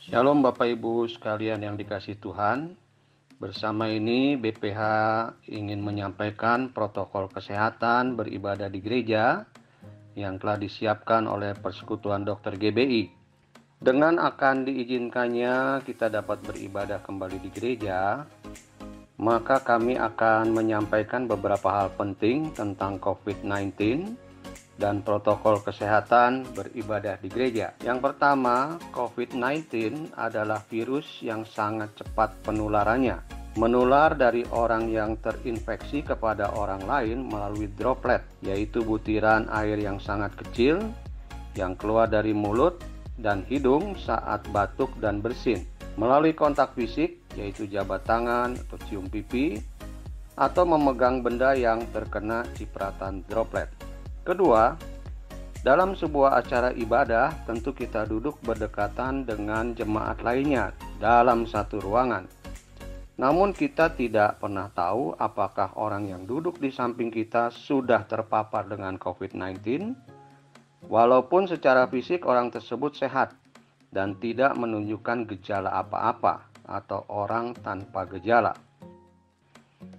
Shalom Bapak Ibu sekalian yang dikasihi Tuhan. Bersama ini BPH ingin menyampaikan protokol kesehatan beribadah di gereja yang telah disiapkan oleh Persekutuan Dokter GBI. Dengan akan diizinkannya kita dapat beribadah kembali di gereja, maka kami akan menyampaikan beberapa hal penting tentang COVID-19 dan protokol kesehatan beribadah di gereja. Yang pertama, COVID-19 adalah virus yang sangat cepat penularannya. Menular dari orang yang terinfeksi kepada orang lain melalui droplet, yaitu butiran air yang sangat kecil yang keluar dari mulut dan hidung saat batuk dan bersin, melalui kontak fisik, yaitu jabat tangan atau cium pipi, atau memegang benda yang terkena cipratan droplet. Kedua, dalam sebuah acara ibadah, tentu kita duduk berdekatan dengan jemaat lainnya dalam satu ruangan. Namun kita tidak pernah tahu apakah orang yang duduk di samping kita sudah terpapar dengan COVID-19, walaupun secara fisik orang tersebut sehat dan tidak menunjukkan gejala apa-apa atau orang tanpa gejala.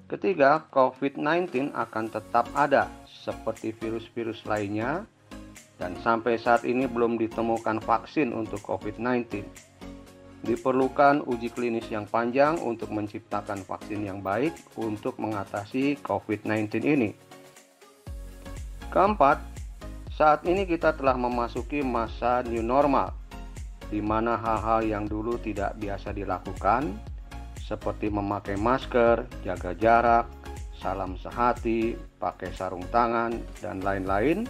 Ketiga, COVID-19 akan tetap ada seperti virus-virus lainnya, dan sampai saat ini belum ditemukan vaksin untuk COVID-19. Diperlukan uji klinis yang panjang untuk menciptakan vaksin yang baik untuk mengatasi COVID-19 ini. Keempat, saat ini kita telah memasuki masa new normal, di mana hal-hal yang dulu tidak biasa dilakukan, seperti memakai masker, jaga jarak, salam sehati, pakai sarung tangan, dan lain-lain,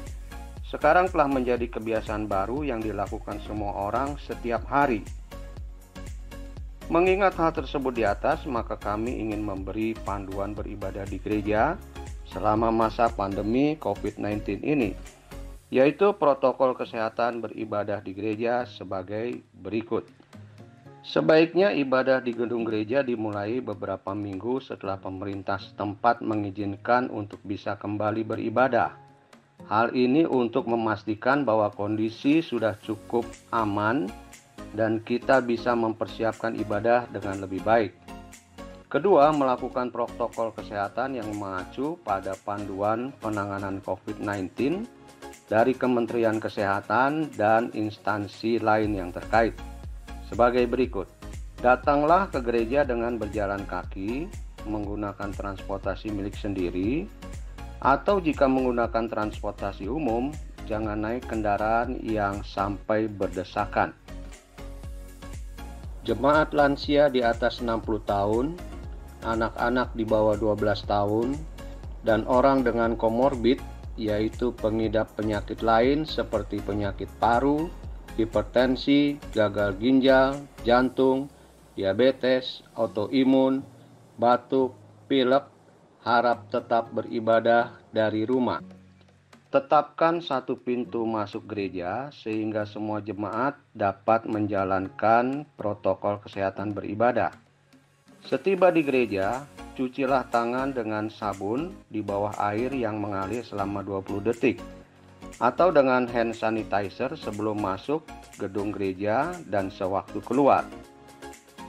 sekarang telah menjadi kebiasaan baru yang dilakukan semua orang setiap hari. Mengingat hal tersebut di atas, maka kami ingin memberi panduan beribadah di gereja selama masa pandemi COVID-19 ini, yaitu protokol kesehatan beribadah di gereja sebagai berikut. Sebaiknya ibadah di gedung gereja dimulai beberapa minggu setelah pemerintah setempat mengizinkan untuk bisa kembali beribadah. Hal ini untuk memastikan bahwa kondisi sudah cukup aman dan kita bisa mempersiapkan ibadah dengan lebih baik. Kedua, melakukan protokol kesehatan yang mengacu pada panduan penanganan COVID-19 dari Kementerian Kesehatan dan instansi lain yang terkait. Sebagai berikut, datanglah ke gereja dengan berjalan kaki, menggunakan transportasi milik sendiri, atau jika menggunakan transportasi umum, jangan naik kendaraan yang sampai berdesakan. Jemaat lansia di atas 60 tahun, anak-anak di bawah 12 tahun, dan orang dengan komorbid, yaitu pengidap penyakit lain seperti penyakit paru, hipertensi, gagal ginjal, jantung, diabetes, autoimun, batuk, pilek, harap tetap beribadah dari rumah. Tetapkan satu pintu masuk gereja sehingga semua jemaat dapat menjalankan protokol kesehatan beribadah. Setiba di gereja, cucilah tangan dengan sabun di bawah air yang mengalir selama 20 detik. Atau dengan hand sanitizer sebelum masuk gedung gereja dan sewaktu keluar.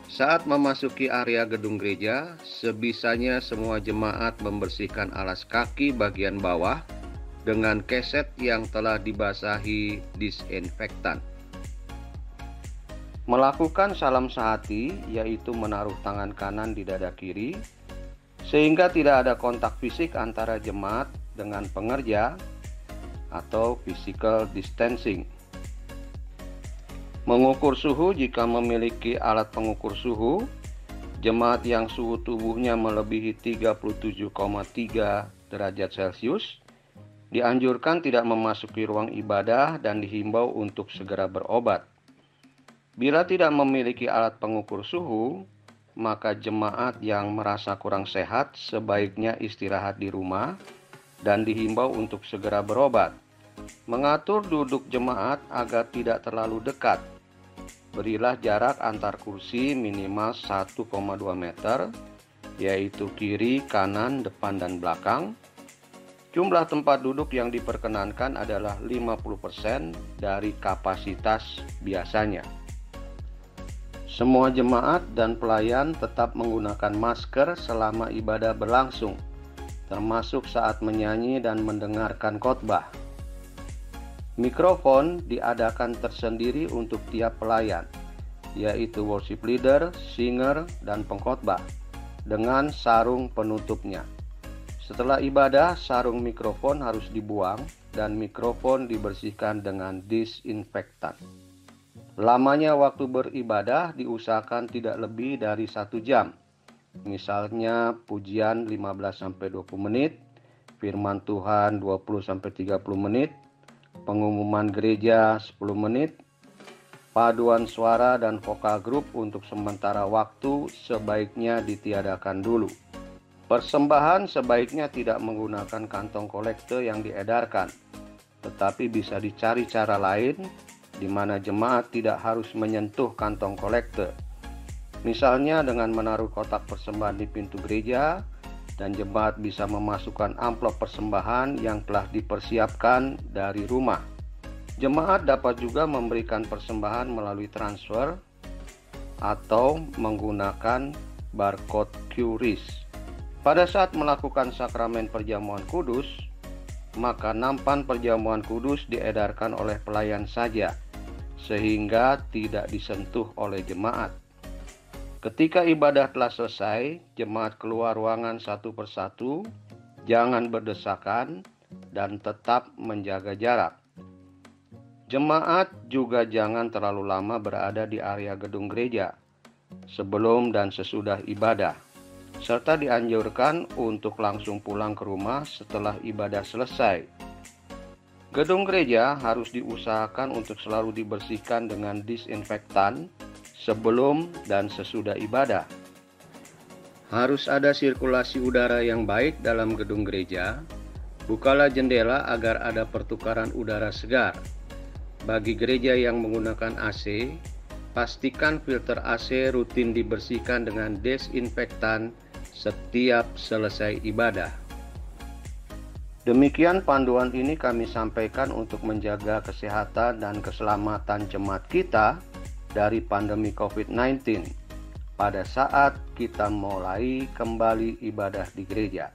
Saat memasuki area gedung gereja, sebisanya semua jemaat membersihkan alas kaki bagian bawah dengan keset yang telah dibasahi disinfektan. Melakukan salam sehati, yaitu menaruh tangan kanan di dada kiri, sehingga tidak ada kontak fisik antara jemaat dengan pengerja, atau physical distancing. Mengukur suhu jika memiliki alat pengukur suhu, jemaat yang suhu tubuhnya melebihi 37,3 derajat Celcius dianjurkan tidak memasuki ruang ibadah dan dihimbau untuk segera berobat. Bila tidak memiliki alat pengukur suhu, maka jemaat yang merasa kurang sehat sebaiknya istirahat di rumah dan dihimbau untuk segera berobat. Mengatur duduk jemaat agar tidak terlalu dekat. Berilah jarak antar kursi minimal 1,2 meter, yaitu kiri, kanan, depan, dan belakang. Jumlah tempat duduk yang diperkenankan adalah 50% dari kapasitas biasanya. Semua jemaat dan pelayan tetap menggunakan masker selama ibadah berlangsung, termasuk saat menyanyi dan mendengarkan khotbah. Mikrofon diadakan tersendiri untuk tiap pelayan, yaitu worship leader, singer, dan pengkhotbah, dengan sarung penutupnya. Setelah ibadah, sarung mikrofon harus dibuang dan mikrofon dibersihkan dengan disinfektan. Lamanya waktu beribadah diusahakan tidak lebih dari 1 jam. Misalnya pujian 15-20 menit, firman Tuhan 20-30 menit, pengumuman gereja 10 menit, paduan suara dan vokal grup untuk sementara waktu sebaiknya ditiadakan dulu. Persembahan sebaiknya tidak menggunakan kantong kolekte yang diedarkan, tetapi bisa dicari cara lain di mana jemaat tidak harus menyentuh kantong kolekte. Misalnya dengan menaruh kotak persembahan di pintu gereja, dan jemaat bisa memasukkan amplop persembahan yang telah dipersiapkan dari rumah. Jemaat dapat juga memberikan persembahan melalui transfer atau menggunakan barcode QRIS. Pada saat melakukan sakramen perjamuan kudus, maka nampan perjamuan kudus diedarkan oleh pelayan saja, sehingga tidak disentuh oleh jemaat. Ketika ibadah telah selesai, jemaat keluar ruangan satu persatu, jangan berdesakan, dan tetap menjaga jarak. Jemaat juga jangan terlalu lama berada di area gedung gereja, sebelum dan sesudah ibadah, serta dianjurkan untuk langsung pulang ke rumah setelah ibadah selesai. Gedung gereja harus diusahakan untuk selalu dibersihkan dengan disinfektan sebelum dan sesudah ibadah. Harus ada sirkulasi udara yang baik dalam gedung gereja. Bukalah jendela agar ada pertukaran udara segar. Bagi gereja yang menggunakan AC, pastikan filter AC rutin dibersihkan dengan desinfektan setiap selesai ibadah. Demikian panduan ini kami sampaikan untuk menjaga kesehatan dan keselamatan jemaat kita dari pandemi COVID-19 pada saat kita mulai kembali ibadah di gereja.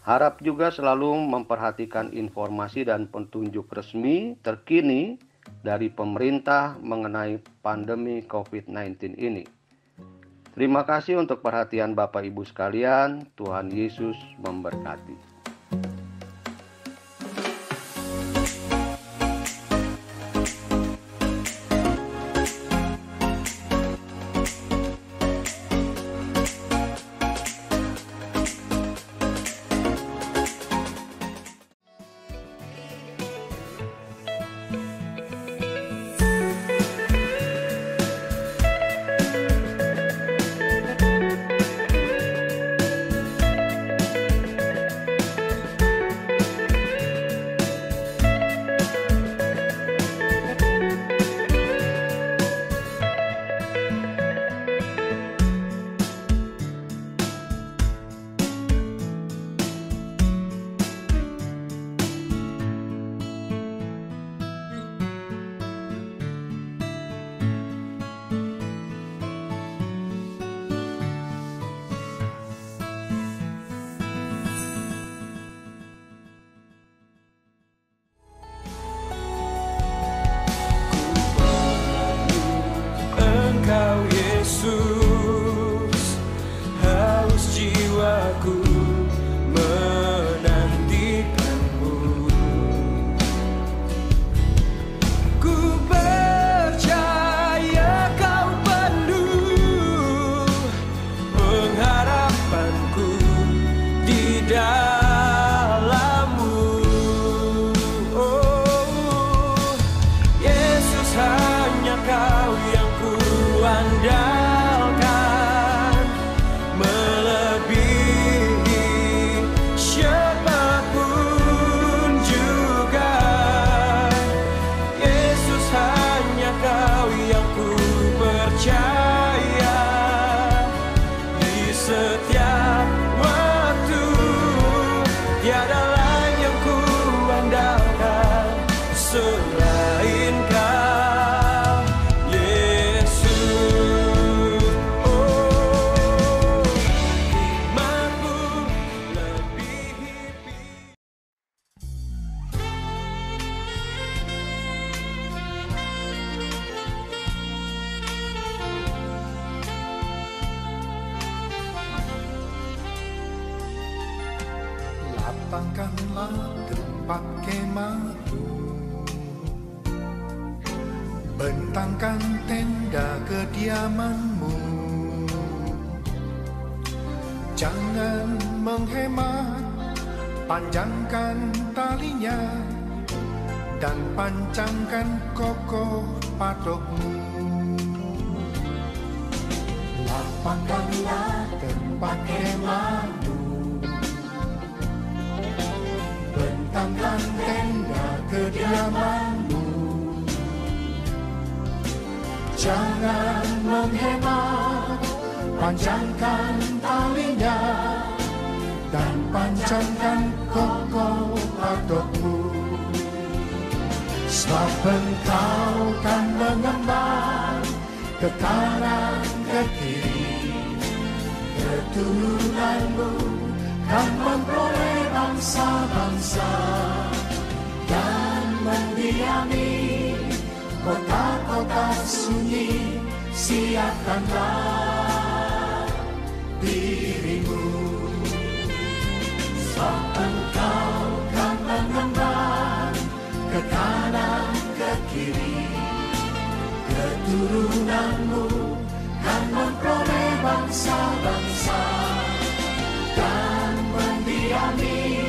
Harap juga selalu memperhatikan informasi dan petunjuk resmi terkini dari pemerintah mengenai pandemi COVID-19 ini. Terima kasih untuk perhatian Bapak Ibu sekalian. Tuhan Yesus memberkati. Selain Kau, Yesus. Lapangkanlah tempat kemahmu, bentangkan tenda kediamanmu. Jangan menghemat, panjangkan talinya dan pancangkan kokoh patukmu. Lapangkanlah tempat kemahmu, bentangkan tenda kediamanmu. Jangan menghemat, panjangkan talinya dan pancangkan kokoh patukmu. Sebab engkau kan mengembang ke kanan ke kiri, keturunanmu kan memperoleh bangsa-bangsa dan mendiami kota-kota sunyi. Siapkanlah dirimu, sebab engkau kan mengembang ke kanan ke kiri, keturunanmu kan memperoleh bangsa-bangsa dan mendiami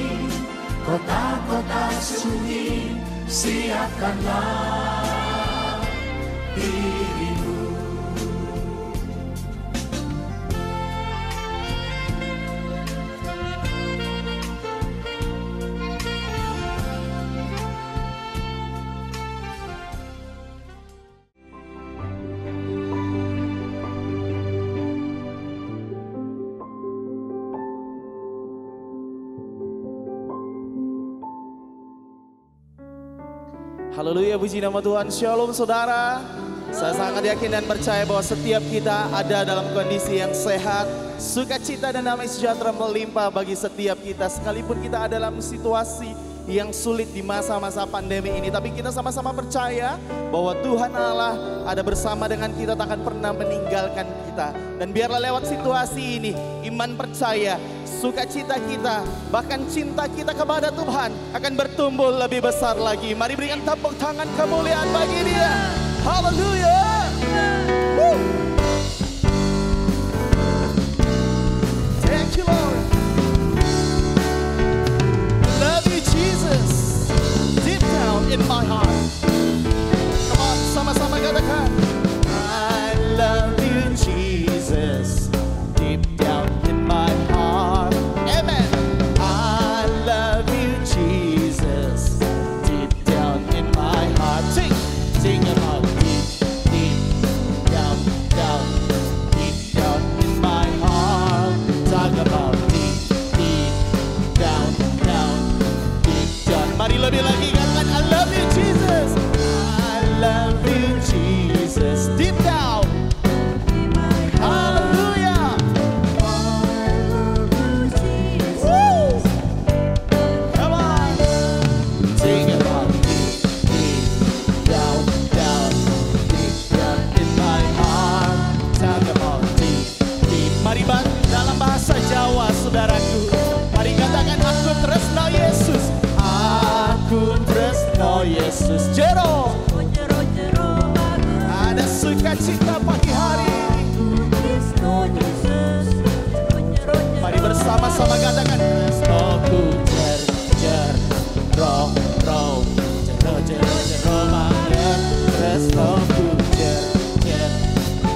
kota-kota sunyi. Siapkanlah dirimu. Haleluya, puji nama Tuhan. Shalom saudara. Saya sangat yakin dan percaya bahwa setiap kita ada dalam kondisi yang sehat, sukacita dan damai sejahtera melimpah bagi setiap kita. Sekalipun kita ada dalam situasi yang sulit di masa-masa pandemi ini, tapi kita sama-sama percaya bahwa Tuhan Allah ada bersama dengan kita, tak akan pernah meninggalkan kita. Dan biarlah lewat situasi ini, iman percaya, sukacita kita, bahkan cinta kita kepada Tuhan akan bertumbuh lebih besar lagi. Mari berikan tepuk tangan kemuliaan bagi Dia. Haleluya. Thank you Lord. Love you Jesus, deep down in my heart. Come on, sama-sama katakan, I love you Jesus, deep down in my heart. Amen. I love you Jesus, deep down in my heart. Sing about deep, deep down, down, deep down in my heart. Talk about deep, deep down, down, deep down. Mari lebih lagi katakan, I love you Jesus, I love you Jesus, deep down. Hallelujah. Woo. Come on. Sing about deep, deep down, down, deep down in my heart. Talk about deep, deep. Mari dalam bahasa Jawa saudaraku, mari katakan, aku tresno Yesus, aku tresno Yesus. Jero, ada sukacita pagi hari ini. Mari bersama-sama katakan, tresnoku jer roh banget, tresnoku jer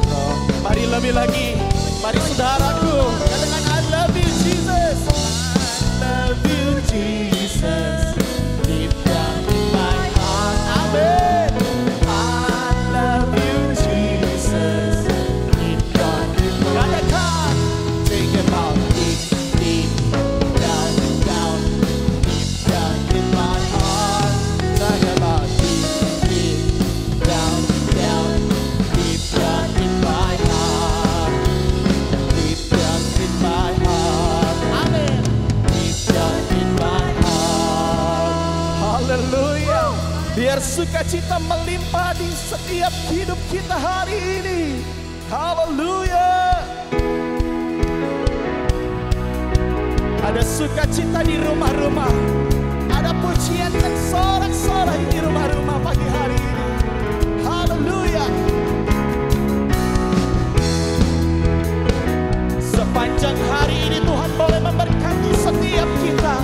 roh. Mari lebih lagi, mari saudaraku katakan, I love you Jesus, I love you Jesus, deep down in my heart. Amen. I love you Jesus, deep down in my heart. Think about deep, deep down, down, deep down in my heart. Talk about deep, deep down, down, deep down in my heart. Deep down in my heart. Amen. Deep down in my heart. Haleluya. Biar sukacita melimpah di setiap hidup kita hari ini. Haleluya. Ada sukacita di rumah-rumah. Ada pujian dan sorak-sorai di rumah-rumah pagi hari ini. Haleluya. Sepanjang hari ini Tuhan boleh memberkati setiap kita.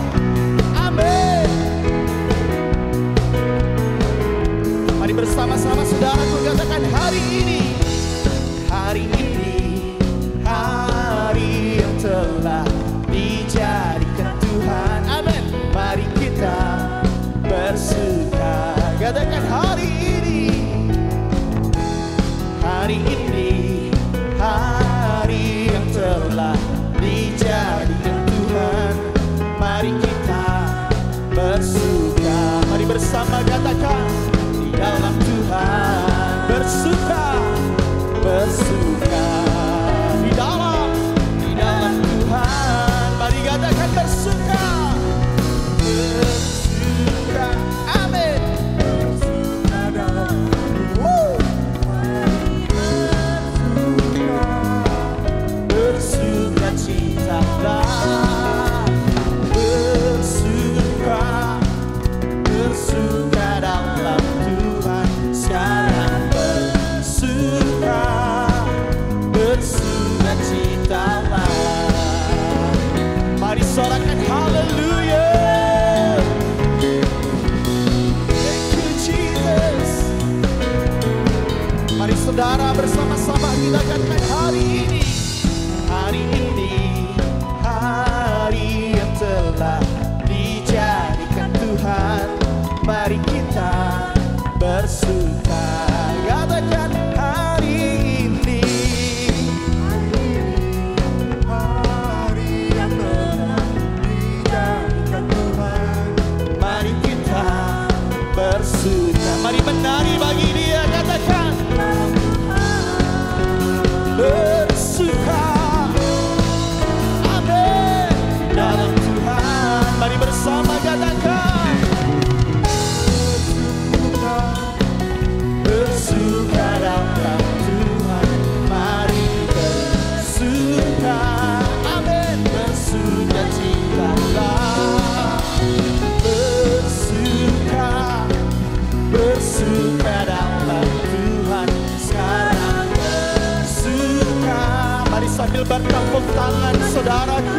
Amin. Mari bersama-sama saudaraku katakan hari ini. Hari ini hari yang telah dijadikan Tuhan. Amin. Mari kita bersuka. Katakan hari ini. Hari ini hari yang telah dijadikan Tuhan. Mari kita bersuka. Mari bersama katakan di dalam Tuhan bersuka. Bersuka di dalam Tuhan. Mari katakan bersuka. Bersuka. Amin. Bersuka dalam bersuka citalah. Bersuka. Bersuka dalam Tuhan. Sekarang bersuka. Bersuka citalah. Mari sorakan haleluya. Thank you Jesus. Mari saudara bersama-sama kita katakan hari ini. Hari ini hari yang telah dijadikan Tuhan. Mari kita bersuka. Katakan hari ini. Hari yang telah dijadikan Tuhan. Mari kita bersuka. Mari menari bagi Dia. Katakan bersuka. Amin. Dalam Tuhan. Mari bersama katakan bersuka. Bersuka dalam Tuhan. Mari bersuka. Amin. Bersuka citalah. Bersuka. Bersuka dalam Tuhan. Sekarang bersuka. Mari sambil bertepuk tangan saudaraku.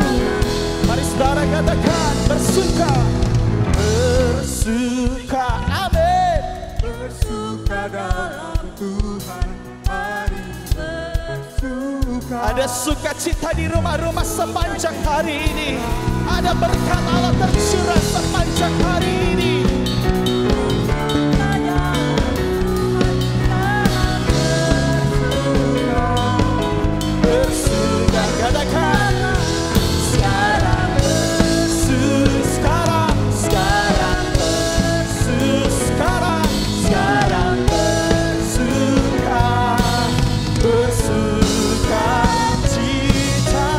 Mari saudara katakan bersuka. Bersuka. Amin. Bersuka dalam Tuhan. Mari bersuka. Ada sukacita di rumah-rumah sepanjang hari ini. Ada berkat Allah tercurah sepanjang hari ini. Bersuka. Katakan sekarang bersuka. Sekarang bersuka. Sekarang bersuka. Bersuka citalah.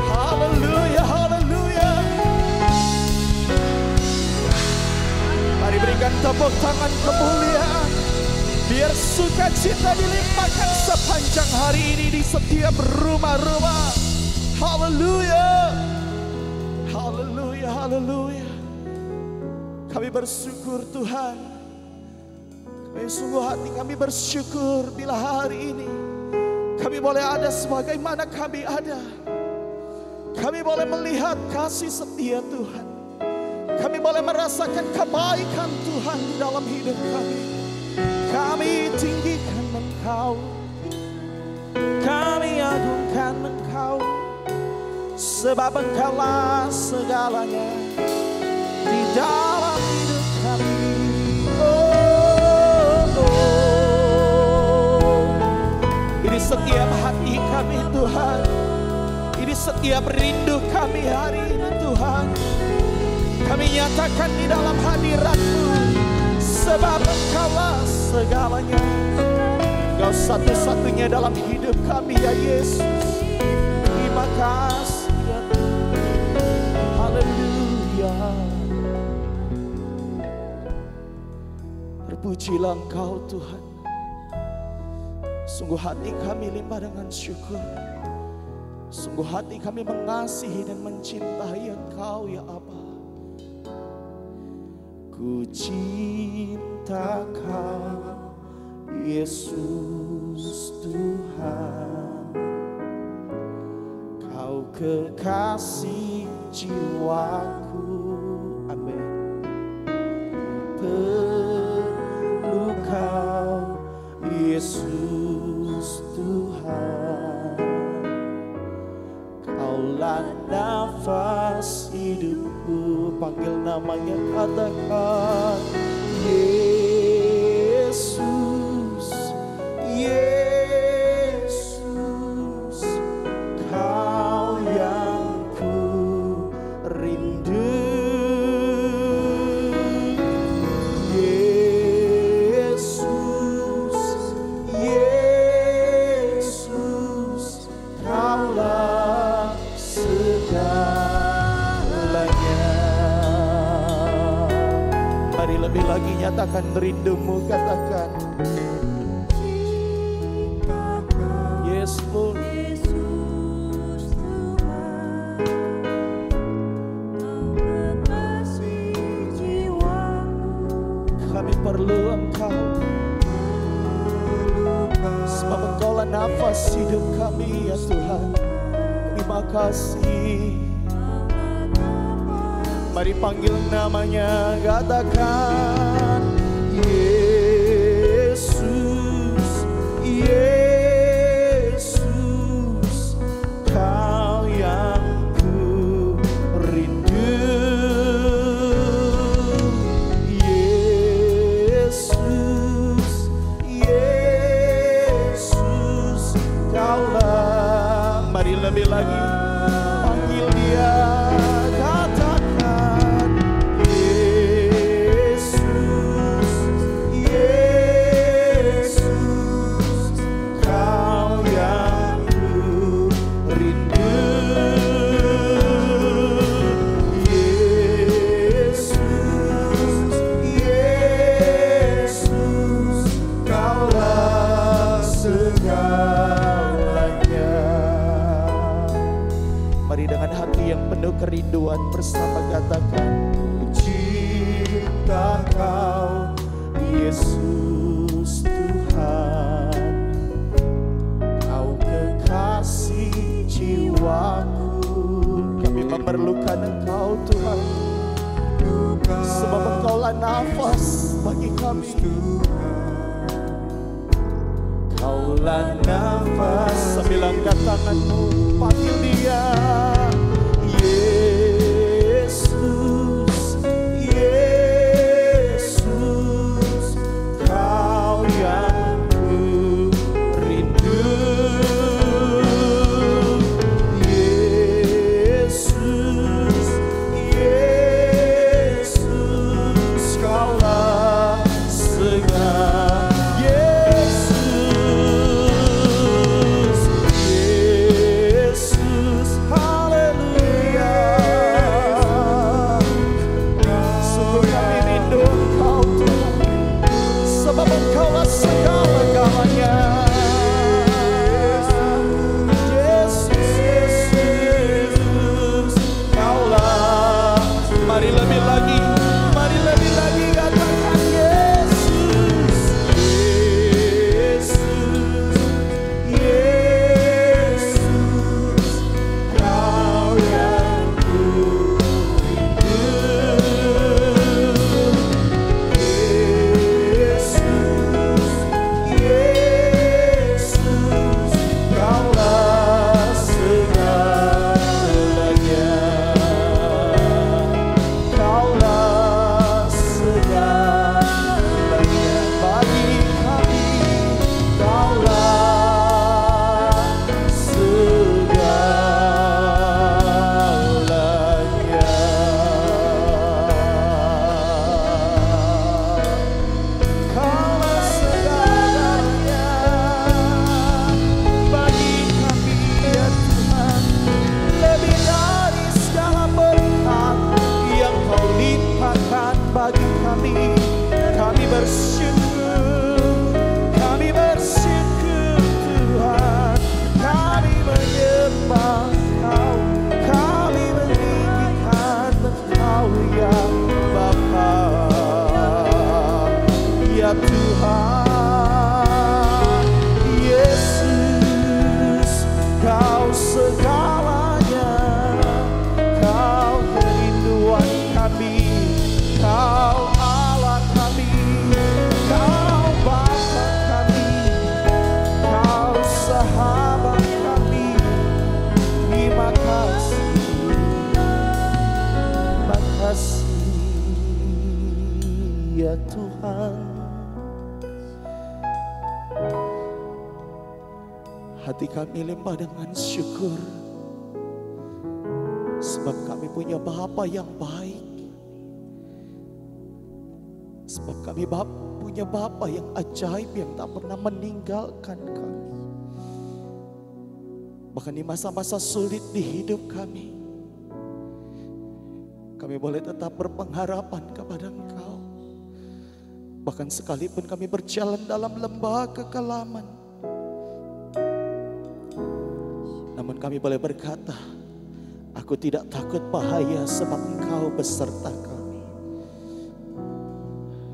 Haleluya, haleluya. Mari berikan tepuk tangan kemuliaan. Biar sukacita dilimpahkan sepanjang hari ini di setiap rumah-rumah. Haleluya. Haleluya, haleluya. Kami bersyukur Tuhan. Kami sungguh hati kami bersyukur bila hari ini kami boleh ada sebagaimana kami ada. Kami boleh melihat kasih setia Tuhan. Kami boleh merasakan kebaikan Tuhan di dalam hidup kami. Kami tinggikan Engkau. Kami agungkan Engkau. Sebab Engkaulah segalanya di dalam hidup kami. Ini setiap hati kami Tuhan. Ini setiap rindu kami hari ini Tuhan. Kami nyatakan di dalam hadirat-Mu. Sebab Engkaulah segalanya. Engkau satu-satunya dalam hidup kami ya Yesus. Terima kasih ya Tuhan. Haleluya. Pujilah Engkau Tuhan. Sungguh hati kami limpah dengan syukur. Sungguh hati kami mengasihi dan mencintai Engkau ya Aba. Ku cinta Kau Yesus Tuhan. Kau kekasih jiwaku. Amin. Perlu Kau Yesus Tuhan. Kaulah nafas hidupku. Panggil namanya, katakan Yesus, Yesus. Kau yang ku rindu. Lebih lagi nyatakan rindumu, katakan Yes Lord. Kami perlu Engkau, sebab Engkaulah nafas hidup kami ya Tuhan. Terima kasih. Mari panggil namanya, katakan Yesus, Yesus. Kau yang ku rindu. Yesus, Yesus. Kaulah. Mari lebih lagi panggil Dia. Penuh kerinduan bersama katakan cinta Kau Yesus Tuhan. Kau kekasih jiwaku. Kami memerlukan Engkau Tuhan, sebab Engkaulah nafas bagi kami. Kaulah nafas. Sambil angkat tanganmu, panggil Dia. Yesus, Yesus. Kau yang ku rindu. Yesus, Yesus. Kaulah segala. Yesus, Yesus. Haleluya. Tuhan. Hati kami limpah dengan syukur, sebab kami punya Bapa yang baik. Sebab kami punya Bapa yang ajaib, yang tak pernah meninggalkan kami. Bahkan di masa-masa sulit di hidup kami boleh tetap berpengharapan kepada Engkau. Bahkan sekalipun kami berjalan dalam lembah kekelaman, namun kami boleh berkata, aku tidak takut bahaya sebab Engkau beserta kami.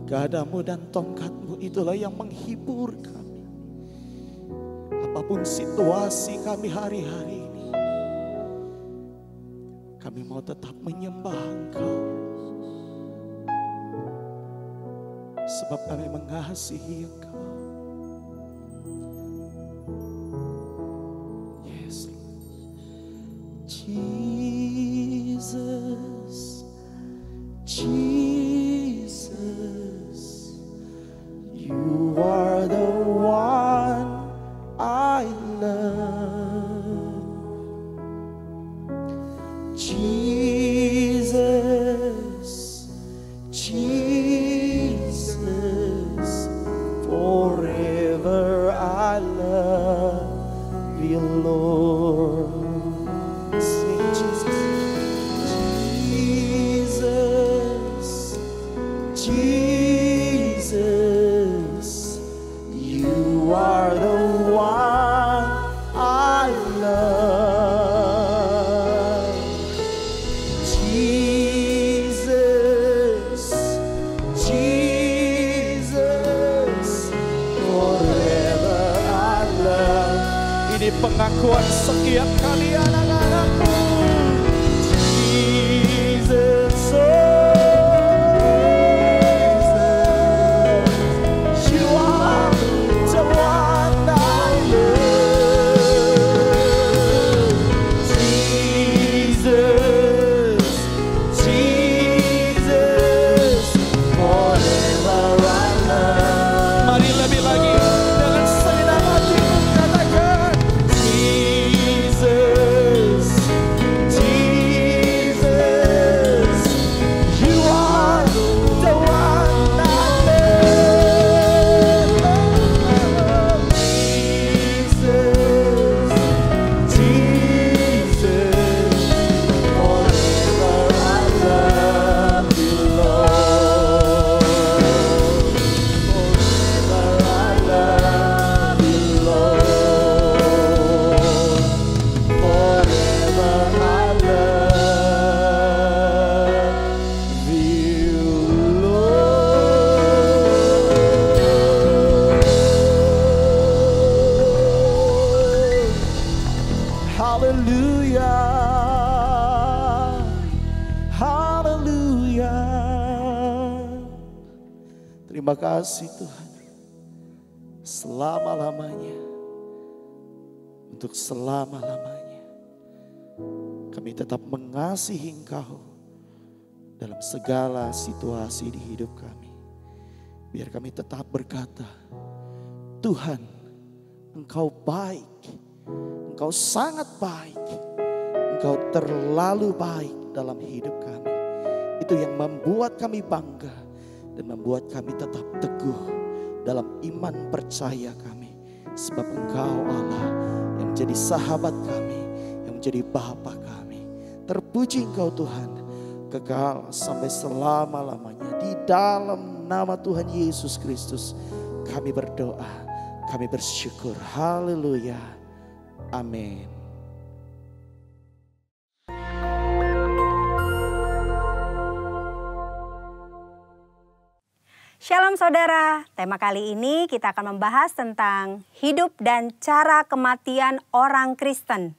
Gadamu dan tongkatmu itulah yang menghibur kami. Apapun situasi kami hari-hari ini, kami mau tetap menyembah Engkau. Sebab kami mengasihi Engkau. Yes, Jesus, Jesus, You are the one I love. Jesus, Jesus, forever I love You, Lord. Sing Jesus, Jesus, Jesus, You are the one I love. Jesus, Jesus, forever I love. Ini pengakuan setiap kali anak-anakmu. Jesus, You are the one I love. Jesus, Jesus, forever I love. Mari lebih lagi dengan segenap hatimu katakan, Jesus, Jesus, You are the one I love. Jesus, Jesus, forever I love You, Lord. Forever I love You, Lord. Forever I love You, Lord. Hallelujah, hallelujah. Terima kasih Tuhan, selama-lamanya, untuk selama-lamanya kami tetap mengasihi Engkau dalam segala situasi di hidup kami. Biar kami tetap berkata, Tuhan, Engkau baik, Engkau sangat baik, Engkau terlalu baik dalam hidup kami. Itu yang membuat kami bangga dan membuat kami tetap teguh dalam iman percaya kami. Sebab Engkau Allah yang menjadi sahabat kami, yang menjadi Bapa kami. Terpuji Engkau Tuhan, kekal sampai selama-lamanya. Di dalam nama Tuhan Yesus Kristus kami berdoa, kami bersyukur. Haleluya. Amin. Shalom saudara, tema kali ini kita akan membahas tentang hidup dan cara kematian orang Kristen.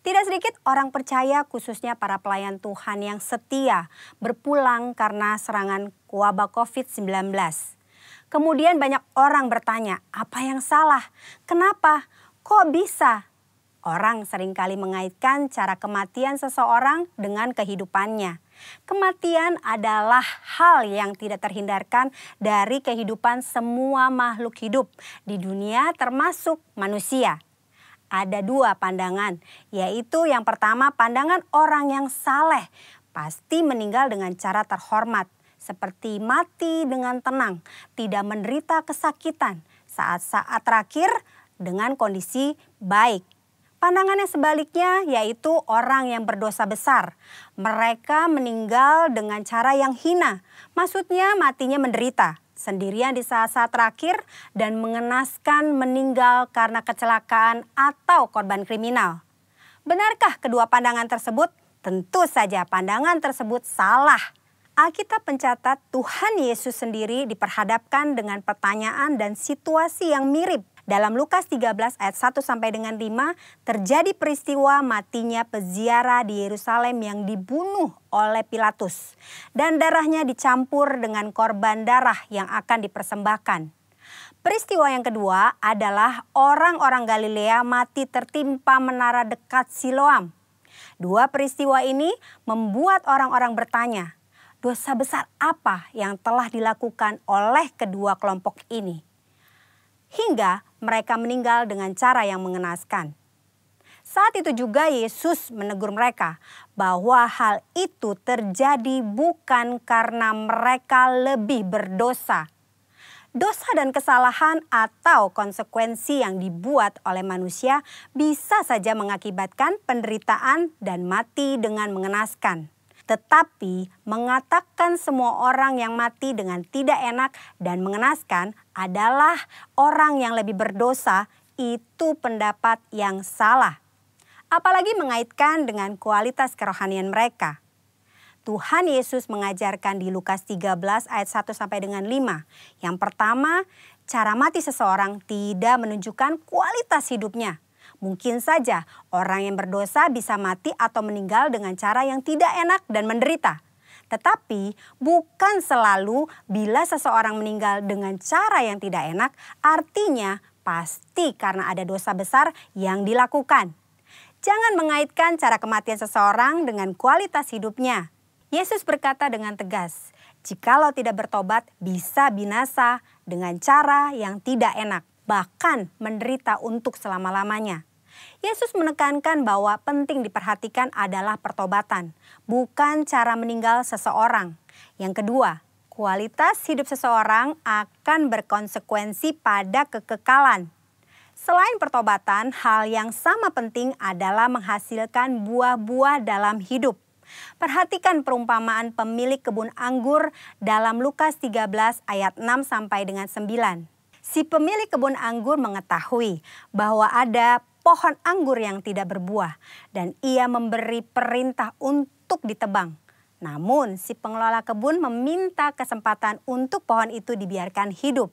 Tidak sedikit orang percaya, khususnya para pelayan Tuhan yang setia, berpulang karena serangan wabah COVID-19. Kemudian banyak orang bertanya, apa yang salah? Kenapa? Kok bisa Orang seringkali mengaitkan cara kematian seseorang dengan kehidupannya. Kematian adalah hal yang tidak terhindarkan dari kehidupan semua makhluk hidup di dunia termasuk manusia. Ada dua pandangan, yaitu yang pertama pandangan orang yang saleh pasti meninggal dengan cara terhormat, seperti mati dengan tenang, tidak menderita kesakitan, saat-saat terakhir dengan kondisi baik. Pandangan yang sebaliknya yaitu orang yang berdosa besar. Mereka meninggal dengan cara yang hina, maksudnya matinya menderita, sendirian di saat-saat terakhir dan mengenaskan meninggal karena kecelakaan atau korban kriminal. Benarkah kedua pandangan tersebut? Tentu saja pandangan tersebut salah. Alkitab mencatat Tuhan Yesus sendiri diperhadapkan dengan pertanyaan dan situasi yang mirip. Dalam Lukas 13 ayat 1 sampai dengan 5 terjadi peristiwa matinya peziarah di Yerusalem yang dibunuh oleh Pilatus. Dan darahnya dicampur dengan korban darah yang akan dipersembahkan. Peristiwa yang kedua adalah orang-orang Galilea mati tertimpa menara dekat Siloam. Dua peristiwa ini membuat orang-orang bertanya, dosa besar apa yang telah dilakukan oleh kedua kelompok ini? Hingga mereka meninggal dengan cara yang mengenaskan. Saat itu juga Yesus menegur mereka bahwa hal itu terjadi bukan karena mereka lebih berdosa. Dosa dan kesalahan atau konsekuensi yang dibuat oleh manusia bisa saja mengakibatkan penderitaan dan mati dengan mengenaskan. Tetapi mengatakan semua orang yang mati dengan tidak enak dan mengenaskan adalah orang yang lebih berdosa, itu pendapat yang salah. Apalagi mengaitkan dengan kualitas kerohanian mereka. Tuhan Yesus mengajarkan di Lukas 13 ayat 1 sampai dengan 5. Yang pertama, cara mati seseorang tidak menunjukkan kualitas hidupnya. Mungkin saja orang yang berdosa bisa mati atau meninggal dengan cara yang tidak enak dan menderita. Tetapi bukan selalu bila seseorang meninggal dengan cara yang tidak enak, artinya pasti karena ada dosa besar yang dilakukan. Jangan mengaitkan cara kematian seseorang dengan kualitas hidupnya. Yesus berkata dengan tegas, jikalau tidak bertobat bisa binasa dengan cara yang tidak enak, bahkan menderita untuk selama-lamanya. Yesus menekankan bahwa penting diperhatikan adalah pertobatan, bukan cara meninggal seseorang. Yang kedua, kualitas hidup seseorang akan berkonsekuensi pada kekekalan. Selain pertobatan, hal yang sama penting adalah menghasilkan buah-buah dalam hidup. Perhatikan perumpamaan pemilik kebun anggur dalam Lukas 13 ayat 6 sampai dengan 9. Si pemilik kebun anggur mengetahui bahwa ada pohon anggur yang tidak berbuah dan ia memberi perintah untuk ditebang. Namun si pengelola kebun meminta kesempatan untuk pohon itu dibiarkan hidup.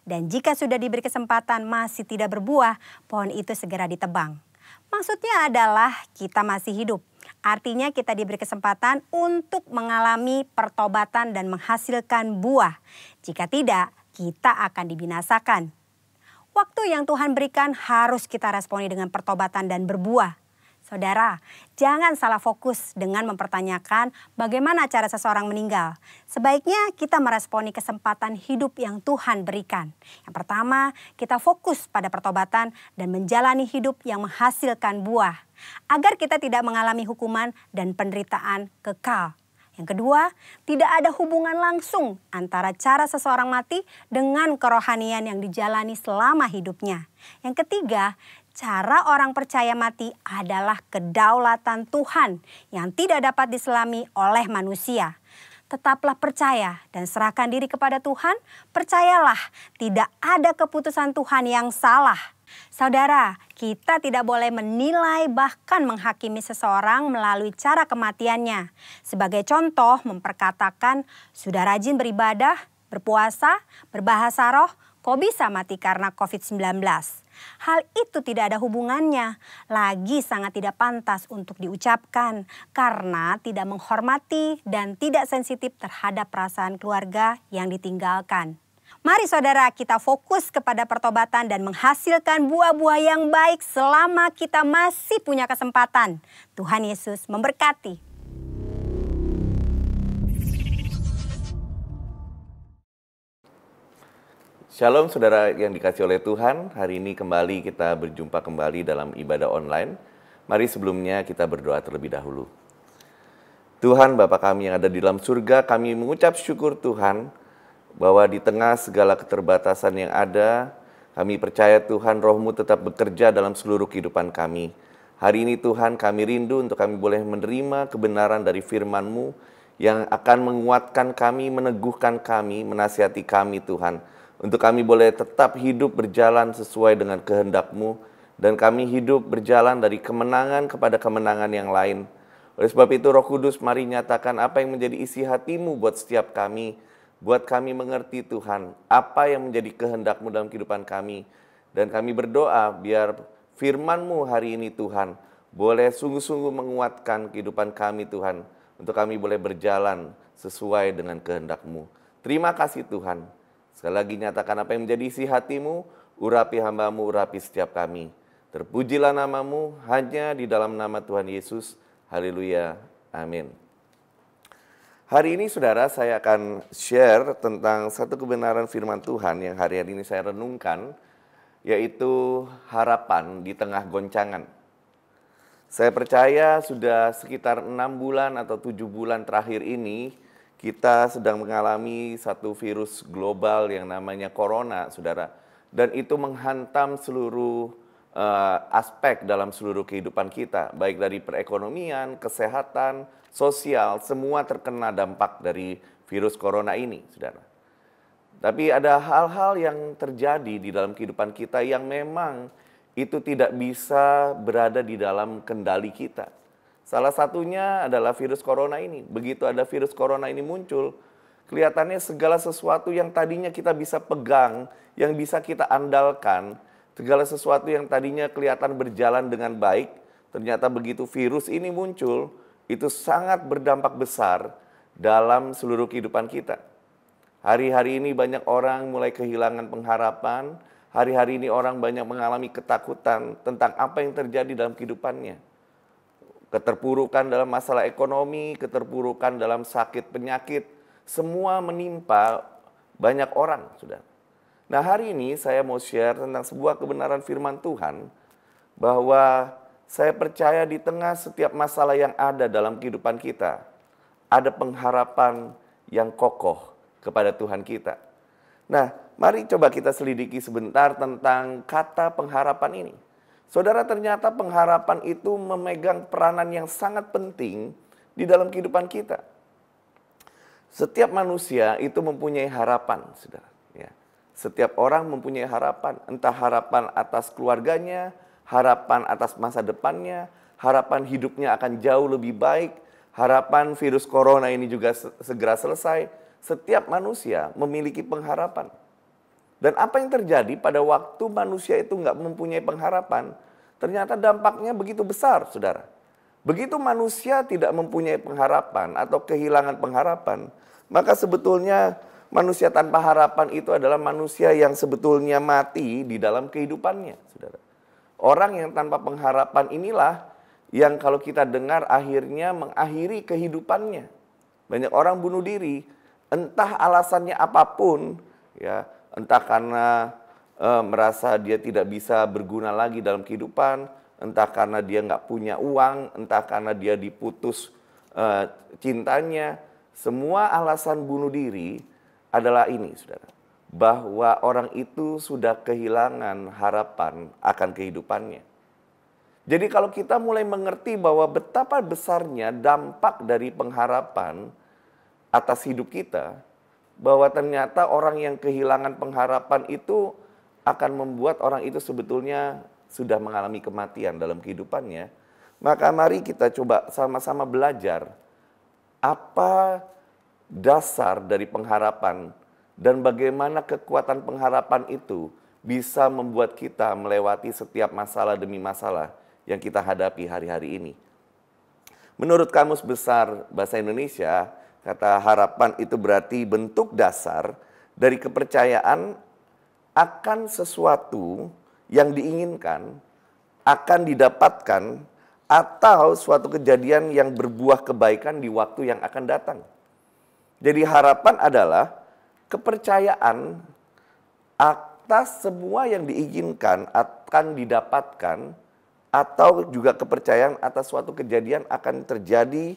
Dan jika sudah diberi kesempatan masih tidak berbuah, pohon itu segera ditebang. Maksudnya adalah kita masih hidup. Artinya kita diberi kesempatan untuk mengalami pertobatan dan menghasilkan buah. Jika tidak, kita akan dibinasakan. Waktu yang Tuhan berikan harus kita responi dengan pertobatan dan berbuah. Saudara, jangan salah fokus dengan mempertanyakan bagaimana cara seseorang meninggal. Sebaiknya kita meresponi kesempatan hidup yang Tuhan berikan. Yang pertama, kita fokus pada pertobatan dan menjalani hidup yang menghasilkan buah. Agar kita tidak mengalami hukuman dan penderitaan kekal. Yang kedua, tidak ada hubungan langsung antara cara seseorang mati dengan kerohanian yang dijalani selama hidupnya. Yang ketiga, cara orang percaya mati adalah kedaulatan Tuhan yang tidak dapat diselami oleh manusia. Tetaplah percaya dan serahkan diri kepada Tuhan. Percayalah, tidak ada keputusan Tuhan yang salah. Saudara, kita tidak boleh menilai bahkan menghakimi seseorang melalui cara kematiannya. Sebagai contoh, memperkatakan, sudah rajin beribadah, berpuasa, berbahasa roh, kok bisa mati karena COVID-19? Hal itu tidak ada hubungannya, lagi sangat tidak pantas untuk diucapkan karena tidak menghormati dan tidak sensitif terhadap perasaan keluarga yang ditinggalkan. Mari saudara, kita fokus kepada pertobatan dan menghasilkan buah-buah yang baik selama kita masih punya kesempatan. Tuhan Yesus memberkati. Shalom saudara yang dikasih oleh Tuhan, hari ini kembali kita berjumpa kembali dalam ibadah online. Mari sebelumnya kita berdoa terlebih dahulu. Tuhan Bapa kami yang ada di dalam surga, kami mengucap syukur Tuhan, bahwa di tengah segala keterbatasan yang ada, kami percaya Tuhan Roh-Mu tetap bekerja dalam seluruh kehidupan kami. Hari ini Tuhan kami rindu untuk kami boleh menerima kebenaran dari firman-Mu yang akan menguatkan kami, meneguhkan kami, menasihati kami Tuhan. Untuk kami boleh tetap hidup berjalan sesuai dengan kehendak-Mu, dan kami hidup berjalan dari kemenangan kepada kemenangan yang lain. Oleh sebab itu Roh Kudus, mari nyatakan apa yang menjadi isi hati-Mu buat setiap kami. Buat kami mengerti Tuhan, apa yang menjadi kehendak-Mu dalam kehidupan kami. Dan kami berdoa biar firman-Mu hari ini Tuhan, boleh sungguh-sungguh menguatkan kehidupan kami Tuhan. Untuk kami boleh berjalan sesuai dengan kehendak-Mu. Terima kasih Tuhan. Sekali lagi nyatakan apa yang menjadi isi hati-Mu, urapi hamba-Mu, urapi setiap kami. Terpujilah nama-Mu hanya di dalam nama Tuhan Yesus. Haleluya. Amin. Hari ini saudara, saya akan share tentang satu kebenaran firman Tuhan yang hari-hari ini saya renungkan, yaitu harapan di tengah goncangan. Saya percaya sudah sekitar 6 bulan atau 7 bulan terakhir ini, kita sedang mengalami satu virus global yang namanya corona, saudara. Dan itu menghantam seluruh aspek dalam seluruh kehidupan kita, baik dari perekonomian, kesehatan, sosial, semua terkena dampak dari virus corona ini, saudara. Tapi ada hal-hal yang terjadi di dalam kehidupan kita yang memang itu tidak bisa berada di dalam kendali kita. Salah satunya adalah virus corona ini. Begitu ada virus corona ini muncul, kelihatannya segala sesuatu yang tadinya kita bisa pegang, yang bisa kita andalkan, segala sesuatu yang tadinya kelihatan berjalan dengan baik, ternyata begitu virus ini muncul, itu sangat berdampak besar dalam seluruh kehidupan kita. Hari-hari ini banyak orang mulai kehilangan pengharapan. Hari-hari ini orang banyak mengalami ketakutan tentang apa yang terjadi dalam kehidupannya. Keterpurukan dalam masalah ekonomi, keterpurukan dalam sakit penyakit, semua menimpa banyak orang, saudara. Nah, hari ini saya mau share tentang sebuah kebenaran firman Tuhan, bahwa saya percaya di tengah setiap masalah yang ada dalam kehidupan kita, ada pengharapan yang kokoh kepada Tuhan kita. Nah, mari coba kita selidiki sebentar tentang kata pengharapan ini. Saudara, ternyata pengharapan itu memegang peranan yang sangat penting di dalam kehidupan kita. Setiap manusia itu mempunyai harapan, saudara. Ya. Setiap orang mempunyai harapan, entah harapan atas keluarganya, harapan atas masa depannya, harapan hidupnya akan jauh lebih baik, harapan virus corona ini juga segera selesai. Setiap manusia memiliki pengharapan. Dan apa yang terjadi pada waktu manusia itu nggak mempunyai pengharapan, ternyata dampaknya begitu besar, saudara. Begitu manusia tidak mempunyai pengharapan atau kehilangan pengharapan, maka sebetulnya manusia tanpa harapan itu adalah manusia yang sebetulnya mati di dalam kehidupannya, saudara. Orang yang tanpa pengharapan inilah yang kalau kita dengar akhirnya mengakhiri kehidupannya. Banyak orang bunuh diri, entah alasannya apapun, ya, entah karena merasa dia tidak bisa berguna lagi dalam kehidupan, entah karena dia nggak punya uang, entah karena dia diputus cintanya. Semua alasan bunuh diri adalah ini, saudara, bahwa orang itu sudah kehilangan harapan akan kehidupannya. Jadi kalau kita mulai mengerti bahwa betapa besarnya dampak dari pengharapan atas hidup kita, bahwa ternyata orang yang kehilangan pengharapan itu akan membuat orang itu sebetulnya sudah mengalami kematian dalam kehidupannya, maka mari kita coba sama-sama belajar apa dasar dari pengharapan dan bagaimana kekuatan pengharapan itu bisa membuat kita melewati setiap masalah demi masalah yang kita hadapi hari-hari ini. Menurut Kamus Besar Bahasa Indonesia, kata harapan itu berarti bentuk dasar dari kepercayaan akan sesuatu yang diinginkan, akan didapatkan, atau suatu kejadian yang berbuah kebaikan di waktu yang akan datang. Jadi harapan adalah kepercayaan atas semua yang diinginkan akan didapatkan, atau juga kepercayaan atas suatu kejadian akan terjadi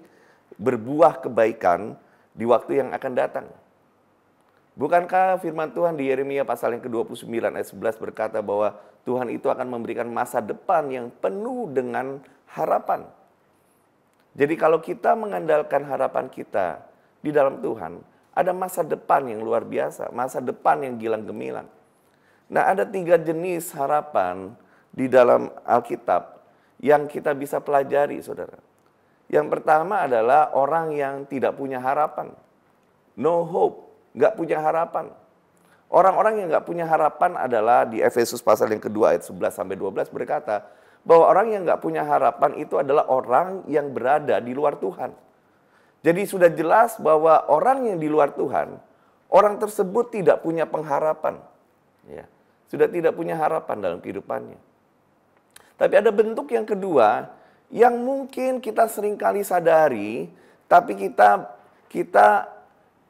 berbuah kebaikan di waktu yang akan datang. Bukankah firman Tuhan di Yeremia pasal yang ke-29 ayat 11 berkata bahwa Tuhan itu akan memberikan masa depan yang penuh dengan harapan. Jadi kalau kita mengandalkan harapan kita di dalam Tuhan, ada masa depan yang luar biasa, masa depan yang gilang gemilang. Nah, ada 3 jenis harapan di dalam Alkitab yang kita bisa pelajari, saudara. Yang pertama adalah orang yang tidak punya harapan. No hope. Nggak punya harapan. Orang-orang yang nggak punya harapan adalah di Efesus pasal yang kedua ayat 11-12 berkata bahwa orang yang nggak punya harapan itu adalah orang yang berada di luar Tuhan. Jadi sudah jelas bahwa orang yang di luar Tuhan, orang tersebut tidak punya pengharapan. Ya, sudah tidak punya harapan dalam kehidupannya. Tapi ada bentuk yang kedua yang mungkin kita seringkali sadari, tapi kita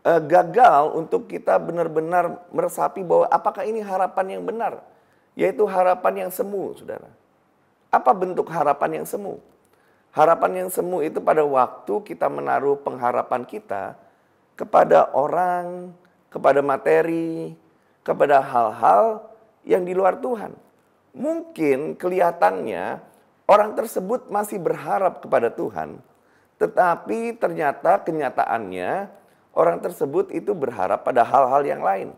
gagal untuk kita benar-benar meresapi bahwa apakah ini harapan yang benar, yaitu harapan yang semu, saudara. Apa bentuk harapan yang semu? Harapan yang semu itu pada waktu kita menaruh pengharapan kita kepada orang, kepada materi, kepada hal-hal yang di luar Tuhan. Mungkin kelihatannya orang tersebut masih berharap kepada Tuhan, tetapi ternyata kenyataannya orang tersebut itu berharap pada hal-hal yang lain.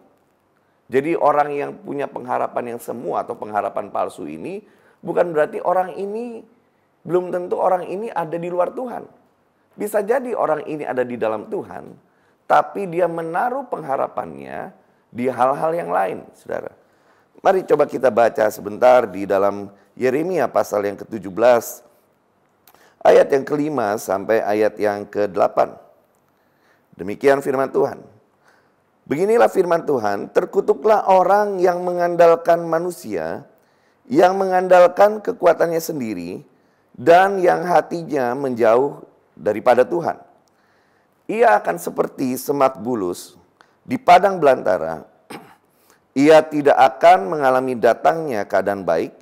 Jadi orang yang punya pengharapan yang semu atau pengharapan palsu ini bukan berarti orang ini, belum tentu orang ini ada di luar Tuhan. Bisa jadi orang ini ada di dalam Tuhan, tapi dia menaruh pengharapannya di hal-hal yang lain, saudara. Mari coba kita baca sebentar di dalam Yeremia pasal yang ke-17, ayat yang ke-5 sampai ayat yang ke-8. Demikian firman Tuhan. Beginilah firman Tuhan, terkutuklah orang yang mengandalkan manusia, yang mengandalkan kekuatannya sendiri, dan yang hatinya menjauh daripada Tuhan. Ia akan seperti semak bulus di padang belantara. Ia tidak akan mengalami datangnya keadaan baik.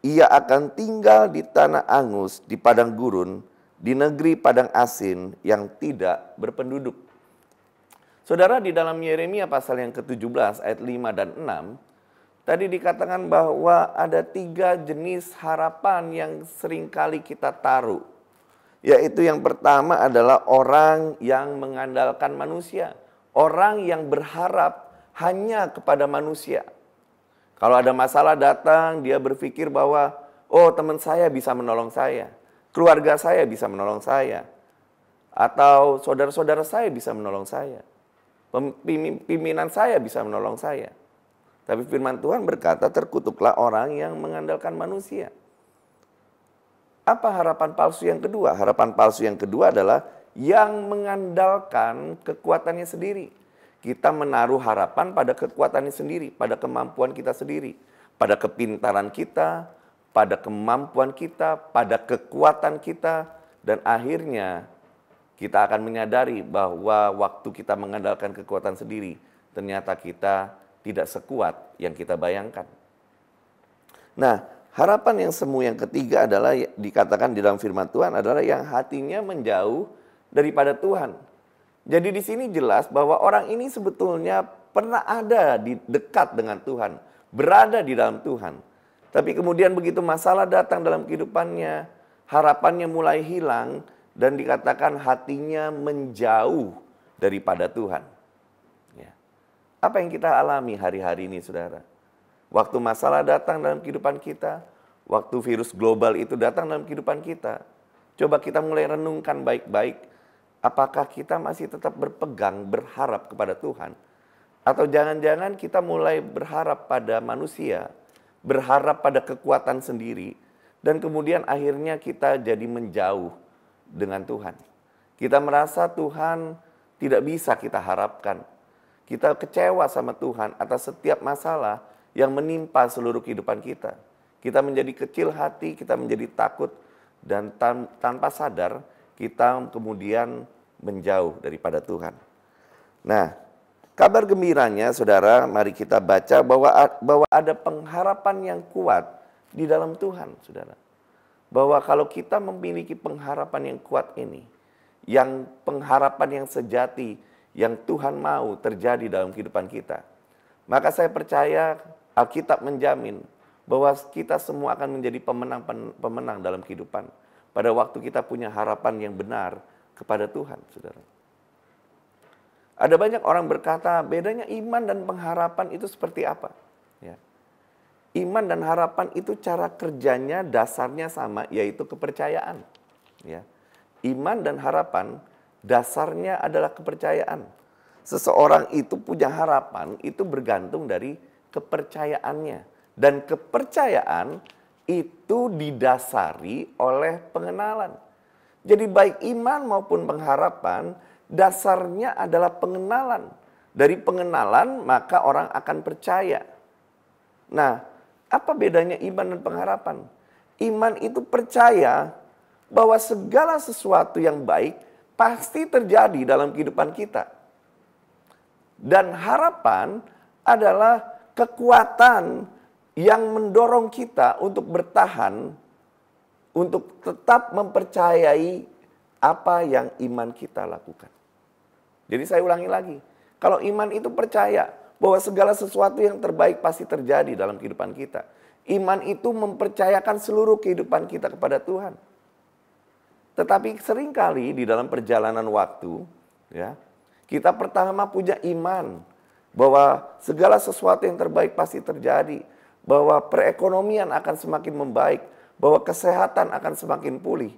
Ia akan tinggal di tanah angus, di padang gurun, di negeri padang asin yang tidak berpenduduk. Saudara, di dalam Yeremia pasal yang ke-17 ayat 5 dan 6, tadi dikatakan bahwa ada 3 jenis harapan yang seringkali kita taruh. Yaitu yang pertama adalah orang yang mengandalkan manusia. Orang yang berharap hanya kepada manusia. Kalau ada masalah datang, dia berpikir bahwa, oh teman saya bisa menolong saya. Keluarga saya bisa menolong saya. Atau saudara-saudara saya bisa menolong saya. Pimpinan saya bisa menolong saya. Tapi firman Tuhan berkata, terkutuklah orang yang mengandalkan manusia. Apa harapan palsu yang kedua? Harapan palsu yang kedua adalah yang mengandalkan kekuatannya sendiri. Kita menaruh harapan pada kekuatannya sendiri, pada kemampuan kita sendiri, pada kepintaran kita, pada kemampuan kita, pada kekuatan kita, dan akhirnya kita akan menyadari bahwa waktu kita mengandalkan kekuatan sendiri, ternyata kita tidak sekuat yang kita bayangkan. Nah, harapan yang semu yang ketiga adalah dikatakan di dalam firman Tuhan adalah yang hatinya menjauh daripada Tuhan. Jadi di sini jelas bahwa orang ini sebetulnya pernah ada di dekat dengan Tuhan, berada di dalam Tuhan. Tapi kemudian begitu masalah datang dalam kehidupannya, harapannya mulai hilang, dan dikatakan hatinya menjauh daripada Tuhan. Ya. Apa yang kita alami hari-hari ini, saudara? Waktu masalah datang dalam kehidupan kita, waktu virus global itu datang dalam kehidupan kita, coba kita mulai renungkan baik-baik, apakah kita masih tetap berpegang, berharap kepada Tuhan? Atau jangan-jangan kita mulai berharap pada manusia, berharap pada kekuatan sendiri, dan kemudian akhirnya kita jadi menjauh dengan Tuhan. Kita merasa Tuhan tidak bisa kita harapkan. Kita kecewa sama Tuhan atas setiap masalah yang menimpa seluruh kehidupan kita. Kita menjadi kecil hati, kita menjadi takut, dan tanpa sadar kita kemudian menjauh daripada Tuhan. Nah, kabar gembiranya saudara, mari kita baca bahwa ada pengharapan yang kuat di dalam Tuhan, saudara. Bahwa kalau kita memiliki pengharapan yang kuat ini, yang pengharapan yang sejati, yang Tuhan mau terjadi dalam kehidupan kita, maka saya percaya Alkitab menjamin bahwa kita semua akan menjadi pemenang dalam kehidupan pada waktu kita punya harapan yang benar kepada Tuhan, saudara. Ada banyak orang berkata, bedanya iman dan pengharapan itu seperti apa? Ya. Iman dan harapan itu cara kerjanya dasarnya sama, yaitu kepercayaan. Ya. Iman dan harapan dasarnya adalah kepercayaan. Seseorang itu punya harapan, itu bergantung dari kepercayaannya. Dan kepercayaan itu didasari oleh pengenalan. Jadi baik iman maupun pengharapan, dasarnya adalah pengenalan. Dari pengenalan maka orang akan percaya. Nah, apa bedanya iman dan pengharapan? Iman itu percaya bahwa segala sesuatu yang baik pasti terjadi dalam kehidupan kita. Dan harapan adalah kekuatan yang mendorong kita untuk bertahan, untuk tetap mempercayai apa yang iman kita lakukan. Jadi saya ulangi lagi, kalau iman itu percaya bahwa segala sesuatu yang terbaik pasti terjadi dalam kehidupan kita. Iman itu mempercayakan seluruh kehidupan kita kepada Tuhan. Tetapi seringkali di dalam perjalanan waktu, ya, kita pertama punya iman bahwa segala sesuatu yang terbaik pasti terjadi, bahwa perekonomian akan semakin membaik, bahwa kesehatan akan semakin pulih.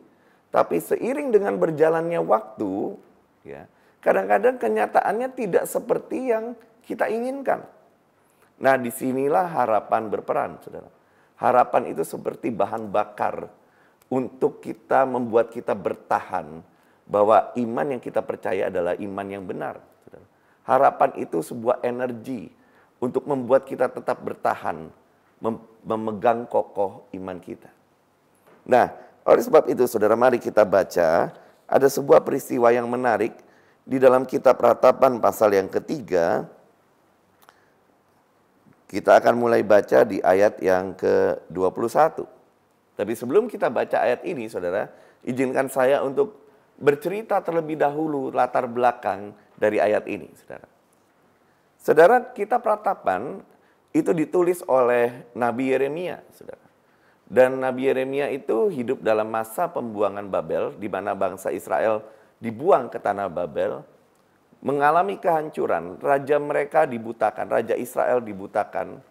Tapi seiring dengan berjalannya waktu, ya, kadang-kadang kenyataannya tidak seperti yang kita inginkan. Nah, disinilah harapan berperan, saudara. Harapan itu seperti bahan bakar untuk kita membuat kita bertahan bahwa iman yang kita percaya adalah iman yang benar. Saudara. Harapan itu sebuah energi untuk membuat kita tetap bertahan, memegang kokoh iman kita. Nah, oleh sebab itu, saudara, mari kita baca. Ada sebuah peristiwa yang menarik di dalam kitab Ratapan pasal yang ketiga. Kita akan mulai baca di ayat yang ke-21. Tapi sebelum kita baca ayat ini, saudara, izinkan saya untuk bercerita terlebih dahulu latar belakang dari ayat ini, saudara. Saudara, kitab Ratapan itu ditulis oleh Nabi Yeremia, saudara. Dan Nabi Yeremia itu hidup dalam masa pembuangan Babel, di mana bangsa Israel dibuang ke tanah Babel, mengalami kehancuran. Raja mereka dibutakan, Raja Israel dibutakan,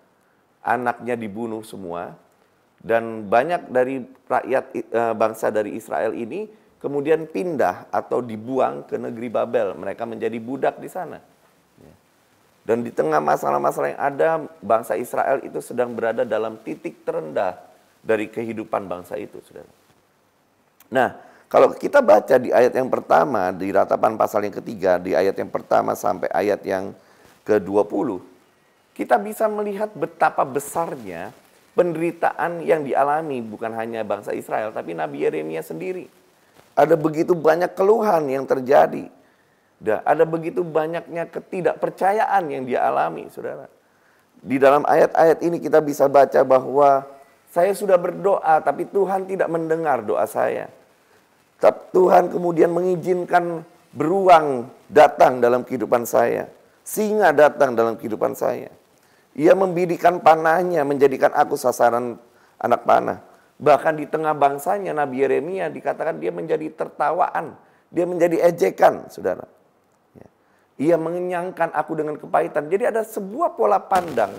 anaknya dibunuh semua. Dan banyak dari rakyat bangsa dari Israel ini kemudian pindah atau dibuang ke negeri Babel. Mereka menjadi budak di sana. Dan di tengah masalah-masalah yang ada, bangsa Israel itu sedang berada dalam titik terendah dari kehidupan bangsa itu, saudara. Nah, kalau kita baca di ayat yang pertama, di Ratapan pasal yang ketiga, di ayat yang pertama sampai ayat yang ke-20, kita bisa melihat betapa besarnya penderitaan yang dialami bukan hanya bangsa Israel, tapi Nabi Yeremia sendiri. Ada begitu banyak keluhan yang terjadi. Ada begitu banyaknya ketidakpercayaan yang dia alami, saudara. Di dalam ayat-ayat ini kita bisa baca bahwa saya sudah berdoa, tapi Tuhan tidak mendengar doa saya. Tuhan kemudian mengizinkan beruang datang dalam kehidupan saya. Singa datang dalam kehidupan saya. Ia membidikan panahnya, menjadikan aku sasaran anak panah. Bahkan di tengah bangsanya, Nabi Yeremia dikatakan dia menjadi tertawaan. Dia menjadi ejekan, saudara. Ia mengenyangkan aku dengan kepahitan. Jadi ada sebuah pola pandang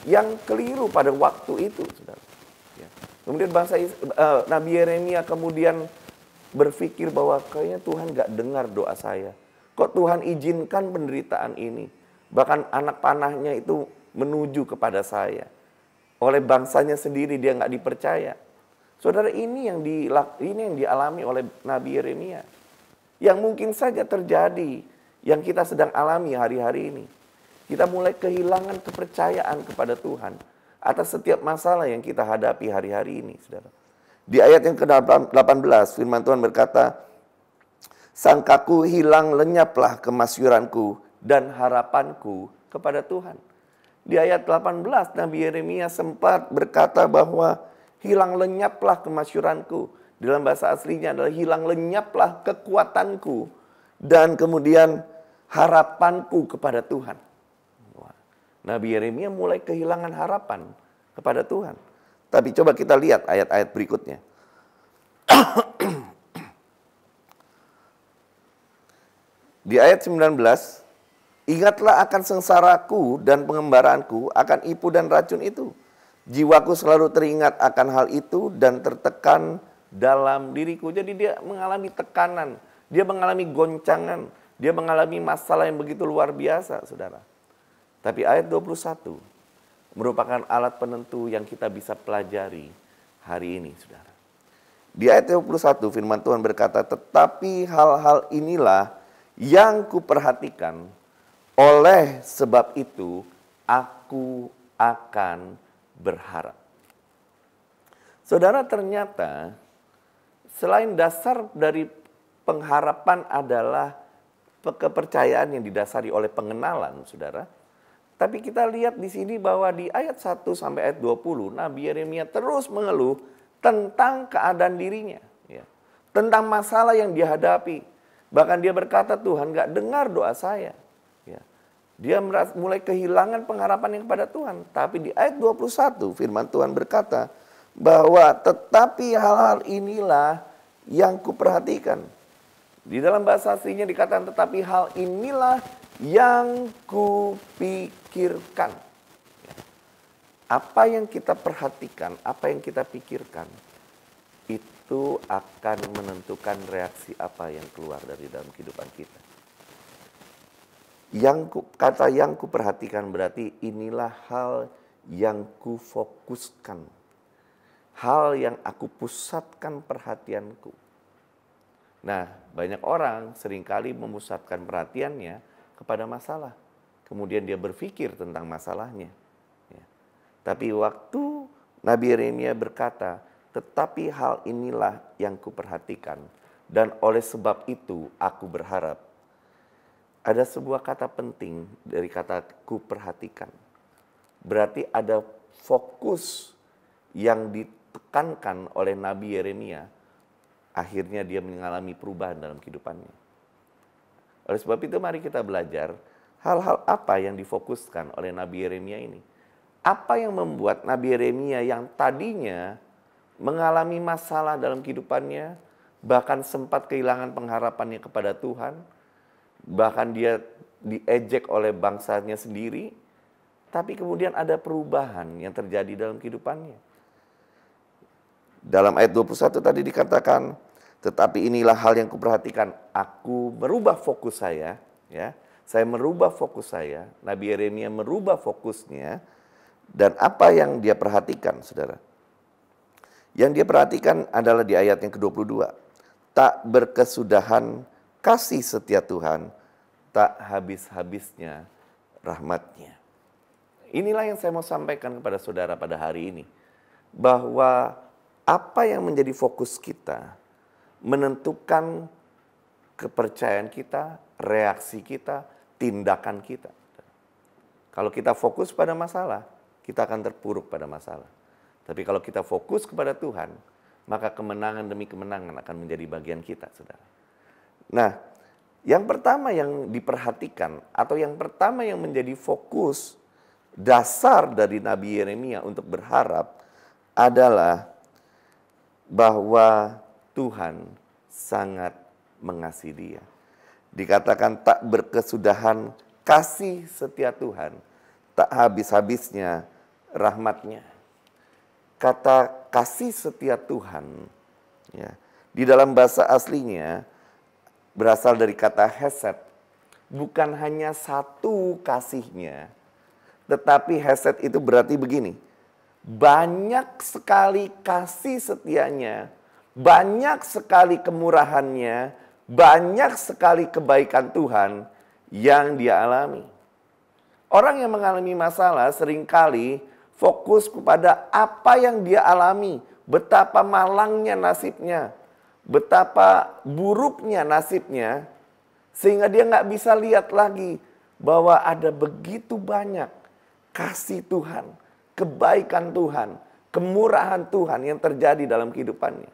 yang keliru pada waktu itu, saudara. Kemudian Nabi Yeremia kemudian berpikir bahwa kayaknya Tuhan gak dengar doa saya. Kok Tuhan izinkan penderitaan ini? Bahkan anak panahnya itu menuju kepada saya. Oleh bangsanya sendiri dia gak dipercaya. Saudara, ini yang dialami oleh Nabi Yeremia. Yang mungkin saja terjadi, yang kita sedang alami hari-hari ini. Kita mulai kehilangan kepercayaan kepada Tuhan atas setiap masalah yang kita hadapi hari-hari ini, saudara. Di ayat yang ke-18, firman Tuhan berkata, sangkaku hilang lenyaplah kemasyuranku dan harapanku kepada Tuhan. Di ayat 18, Nabi Yeremia sempat berkata bahwa hilang lenyaplah kemasyuranku. Dalam bahasa aslinya adalah hilang lenyaplah kekuatanku. Dan kemudian harapanku kepada Tuhan. Nabi Yeremia mulai kehilangan harapan kepada Tuhan. Tapi coba kita lihat ayat-ayat berikutnya. Di ayat 19, ingatlah akan sengsaraku dan pengembaraanku, akan ipu dan racun itu. Jiwaku selalu teringat akan hal itu dan tertekan dalam diriku. Jadi dia mengalami tekanan, dia mengalami goncangan, dia mengalami masalah yang begitu luar biasa, saudara. Tapi ayat 21 merupakan alat penentu yang kita bisa pelajari hari ini, saudara. Di ayat 21 firman Tuhan berkata, tetapi hal-hal inilah yang kuperhatikan, oleh sebab itu aku akan berharap. Saudara, ternyata selain dasar dari pengharapan adalah kepercayaan yang didasari oleh pengenalan, saudara. Tapi kita lihat di sini bahwa di ayat 1 sampai ayat 20, Nabi Yeremia terus mengeluh tentang keadaan dirinya. Ya. Tentang masalah yang dia hadapi. Bahkan dia berkata, Tuhan gak dengar doa saya. Ya. Dia mulai kehilangan pengharapannya kepada Tuhan. Tapi di ayat 21 firman Tuhan berkata bahwa tetapi hal-hal inilah yang kuperhatikan. Di dalam bahasa aslinya dikatakan tetapi hal inilah yang kupikirkan. Apa yang kita perhatikan, apa yang kita pikirkan, itu akan menentukan reaksi apa yang keluar dari dalam kehidupan kita. Kata yang kuperhatikan berarti inilah hal yang kufokuskan. Hal yang aku pusatkan perhatianku. Nah, banyak orang seringkali memusatkan perhatiannya kepada masalah. Kemudian dia berpikir tentang masalahnya. Ya. Tapi waktu Nabi Yeremia berkata, tetapi hal inilah yang kuperhatikan. Dan oleh sebab itu aku berharap. Ada sebuah kata penting dari kata kuperhatikan. Berarti ada fokus yang ditekankan oleh Nabi Yeremia. Akhirnya dia mengalami perubahan dalam kehidupannya. Oleh sebab itu mari kita belajar hal-hal apa yang difokuskan oleh Nabi Yeremia ini. Apa yang membuat Nabi Yeremia yang tadinya mengalami masalah dalam kehidupannya, bahkan sempat kehilangan pengharapannya kepada Tuhan, bahkan dia diejek oleh bangsanya sendiri, tapi kemudian ada perubahan yang terjadi dalam kehidupannya. Dalam ayat 21 tadi dikatakan, tetapi inilah hal yang kuperhatikan, aku merubah fokus saya, ya. Saya merubah fokus saya, Nabi Yeremia merubah fokusnya, dan apa yang dia perhatikan, saudara? Yang dia perhatikan adalah di ayat yang ke-22. Tak berkesudahan kasih setia Tuhan, tak habis-habisnya rahmatnya. Inilah yang saya mau sampaikan kepada saudara pada hari ini. Bahwa apa yang menjadi fokus kita menentukan kepercayaan kita, reaksi kita, tindakan kita. Kalau kita fokus pada masalah, kita akan terpuruk pada masalah. Tapi kalau kita fokus kepada Tuhan, maka kemenangan demi kemenangan akan menjadi bagian kita, saudara. Nah, yang pertama yang diperhatikan atau yang pertama yang menjadi fokus dasar dari Nabi Yeremia untuk berharap adalah bahwa Tuhan sangat mengasihi dia. Dikatakan tak berkesudahan kasih setia Tuhan, tak habis-habisnya rahmatnya. Kata kasih setia Tuhan, ya, di dalam bahasa aslinya berasal dari kata hesed. Bukan hanya satu kasihnya, tetapi hesed itu berarti begini. Banyak sekali kasih setianya, banyak sekali kemurahannya, banyak sekali kebaikan Tuhan yang dia alami. Orang yang mengalami masalah seringkali fokus kepada apa yang dia alami, betapa malangnya nasibnya, betapa buruknya nasibnya, sehingga dia nggak bisa lihat lagi bahwa ada begitu banyak kasih Tuhan, kebaikan Tuhan, kemurahan Tuhan yang terjadi dalam kehidupannya.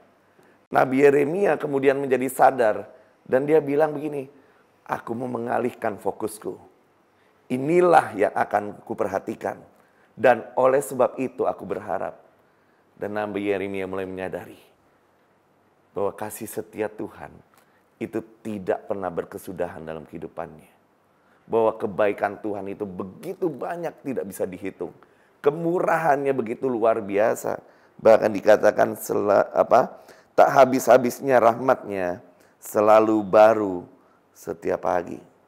Nabi Yeremia kemudian menjadi sadar dan dia bilang begini, aku mau mengalihkan fokusku. Inilah yang akan kuperhatikan. Dan oleh sebab itu aku berharap. Dan Nabi Yeremia mulai menyadari bahwa kasih setia Tuhan itu tidak pernah berkesudahan dalam kehidupannya. Bahwa kebaikan Tuhan itu begitu banyak tidak bisa dihitung. Kemurahannya begitu luar biasa. Bahkan dikatakan tak habis-habisnya rahmatnya selalu baru setiap pagi.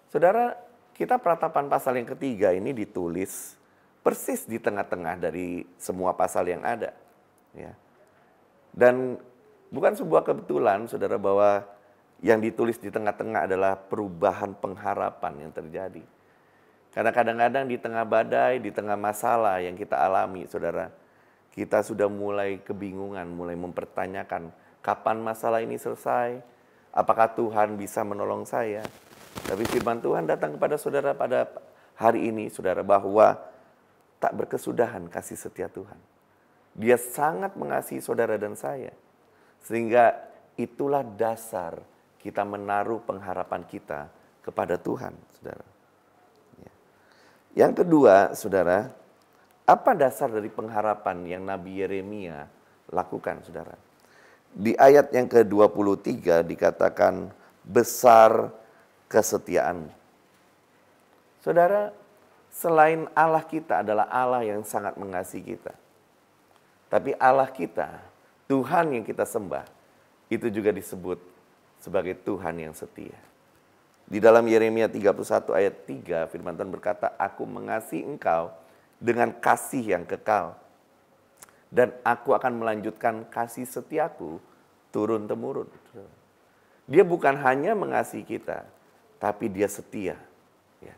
Saudara, kita peratapan pasal yang ketiga ini ditulis persis di tengah-tengah dari semua pasal yang ada. Ya. Dan bukan sebuah kebetulan, saudara, bahwa yang ditulis di tengah-tengah adalah perubahan pengharapan yang terjadi. Karena kadang-kadang di tengah badai, di tengah masalah yang kita alami, saudara, kita sudah mulai kebingungan, mulai mempertanyakan kapan masalah ini selesai, apakah Tuhan bisa menolong saya. Tapi firman Tuhan datang kepada saudara pada hari ini, saudara, bahwa tak berkesudahan kasih setia Tuhan. Dia sangat mengasihi saudara dan saya. Sehingga itulah dasar kita menaruh pengharapan kita kepada Tuhan, saudara. Yang kedua, saudara, apa dasar dari pengharapan yang Nabi Yeremia lakukan, saudara? Di ayat yang ke-23 dikatakan, besar kesetiaan. Saudara, selain Allah kita adalah Allah yang sangat mengasihi kita. Tapi Allah kita, Tuhan yang kita sembah, itu juga disebut sebagai Tuhan yang setia. Di dalam Yeremia 31 ayat 3, firman Tuhan berkata, aku mengasihi engkau dengan kasih yang kekal. Dan aku akan melanjutkan kasih setiaku turun-temurun. Dia bukan hanya mengasihi kita, tapi dia setia. Ya.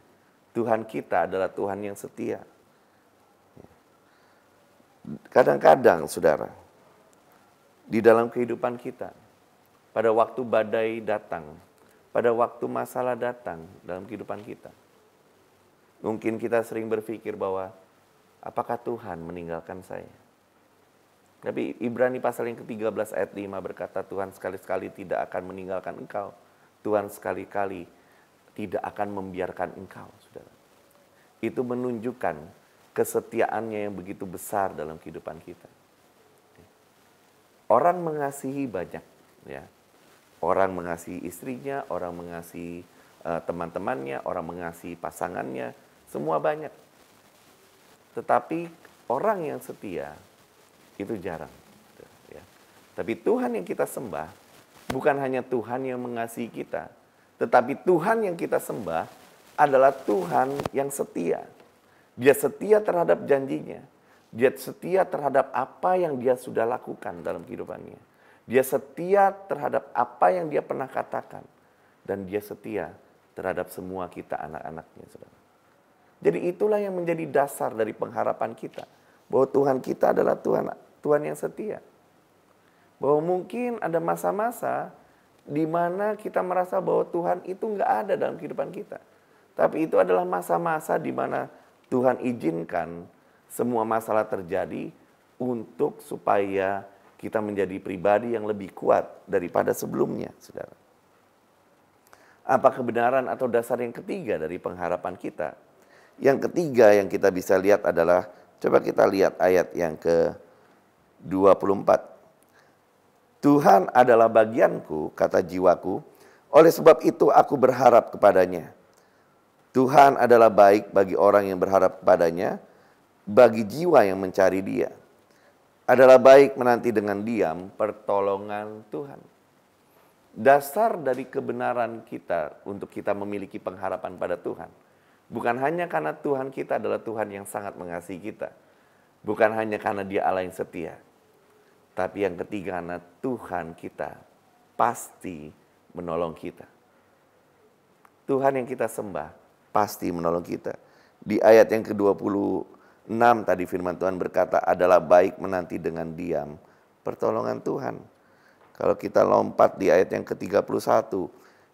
Tuhan kita adalah Tuhan yang setia. Kadang-kadang, saudara, di dalam kehidupan kita, pada waktu badai datang, pada waktu masalah datang dalam kehidupan kita, mungkin kita sering berpikir bahwa, apakah Tuhan meninggalkan saya? Tapi Ibrani pasal yang ke-13 ayat 5 berkata, Tuhan sekali-sekali tidak akan meninggalkan engkau. Tuhan sekali-kali tidak akan membiarkan engkau, saudara. Itu menunjukkan kesetiaannya yang begitu besar dalam kehidupan kita. Orang mengasihi banyak, ya. Orang mengasihi istrinya, orang mengasihi teman-temannya, orang mengasihi pasangannya, semua banyak. Tetapi orang yang setia itu jarang. Ya. Tapi Tuhan yang kita sembah bukan hanya Tuhan yang mengasihi kita, tetapi Tuhan yang kita sembah adalah Tuhan yang setia. Dia setia terhadap janjinya. Dia setia terhadap apa yang dia sudah lakukan dalam kehidupannya. Dia setia terhadap apa yang dia pernah katakan. Dan dia setia terhadap semua kita anak-anaknya, saudara. Jadi itulah yang menjadi dasar dari pengharapan kita. Bahwa Tuhan kita adalah Tuhan yang setia. Bahwa mungkin ada masa-masa di mana kita merasa bahwa Tuhan itu nggak ada dalam kehidupan kita. Tapi itu adalah masa-masa di mana Tuhan izinkan semua masalah terjadi untuk supaya kita menjadi pribadi yang lebih kuat daripada sebelumnya, saudara. Apa kebenaran atau dasar yang ketiga dari pengharapan kita? Yang ketiga yang kita bisa lihat adalah, coba kita lihat ayat yang ke-24. Tuhan adalah bagianku, kata jiwaku, oleh sebab itu aku berharap kepadanya. Tuhan adalah baik bagi orang yang berharap kepadanya, bagi jiwa yang mencari Dia. Adalah baik menanti dengan diam pertolongan Tuhan. Dasar dari kebenaran kita untuk kita memiliki pengharapan pada Tuhan, bukan hanya karena Tuhan kita adalah Tuhan yang sangat mengasihi kita, bukan hanya karena Dia Allah yang setia, tapi yang ketiga, karena Tuhan kita pasti menolong kita. Tuhan yang kita sembah pasti menolong kita. Di ayat yang ke-26 tadi firman Tuhan berkata, adalah baik menanti dengan diam pertolongan Tuhan. Kalau kita lompat di ayat yang ke-31,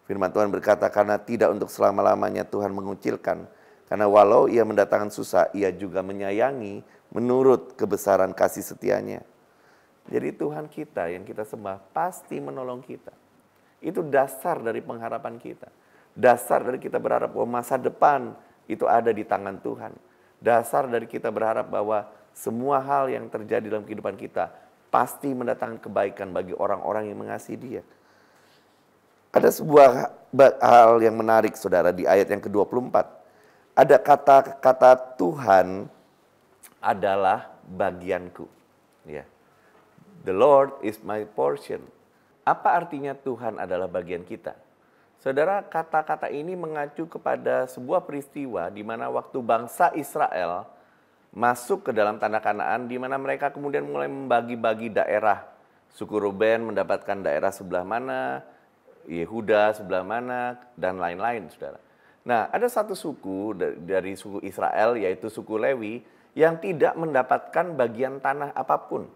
firman Tuhan berkata, karena tidak untuk selama-lamanya Tuhan mengucilkan, karena walau ia mendatangkan susah, ia juga menyayangi menurut kebesaran kasih setianya. Jadi Tuhan kita yang kita sembah pasti menolong kita. Itu dasar dari pengharapan kita. Dasar dari kita berharap bahwa masa depan itu ada di tangan Tuhan. Dasar dari kita berharap bahwa semua hal yang terjadi dalam kehidupan kita pasti mendatangkan kebaikan bagi orang-orang yang mengasihi Dia. Ada sebuah hal yang menarik saudara di ayat yang ke-24. Ada kata-kata Tuhan adalah bagianku. Ya. The Lord is my portion. Apa artinya Tuhan adalah bagian kita? Saudara, kata-kata ini mengacu kepada sebuah peristiwa di mana waktu bangsa Israel masuk ke dalam tanah Kanaan, di mana mereka kemudian mulai membagi-bagi daerah. Suku Ruben mendapatkan daerah sebelah mana, Yehuda sebelah mana, dan lain-lain, saudara. Nah, ada satu suku dari suku Israel, yaitu suku Lewi, yang tidak mendapatkan bagian tanah apapun.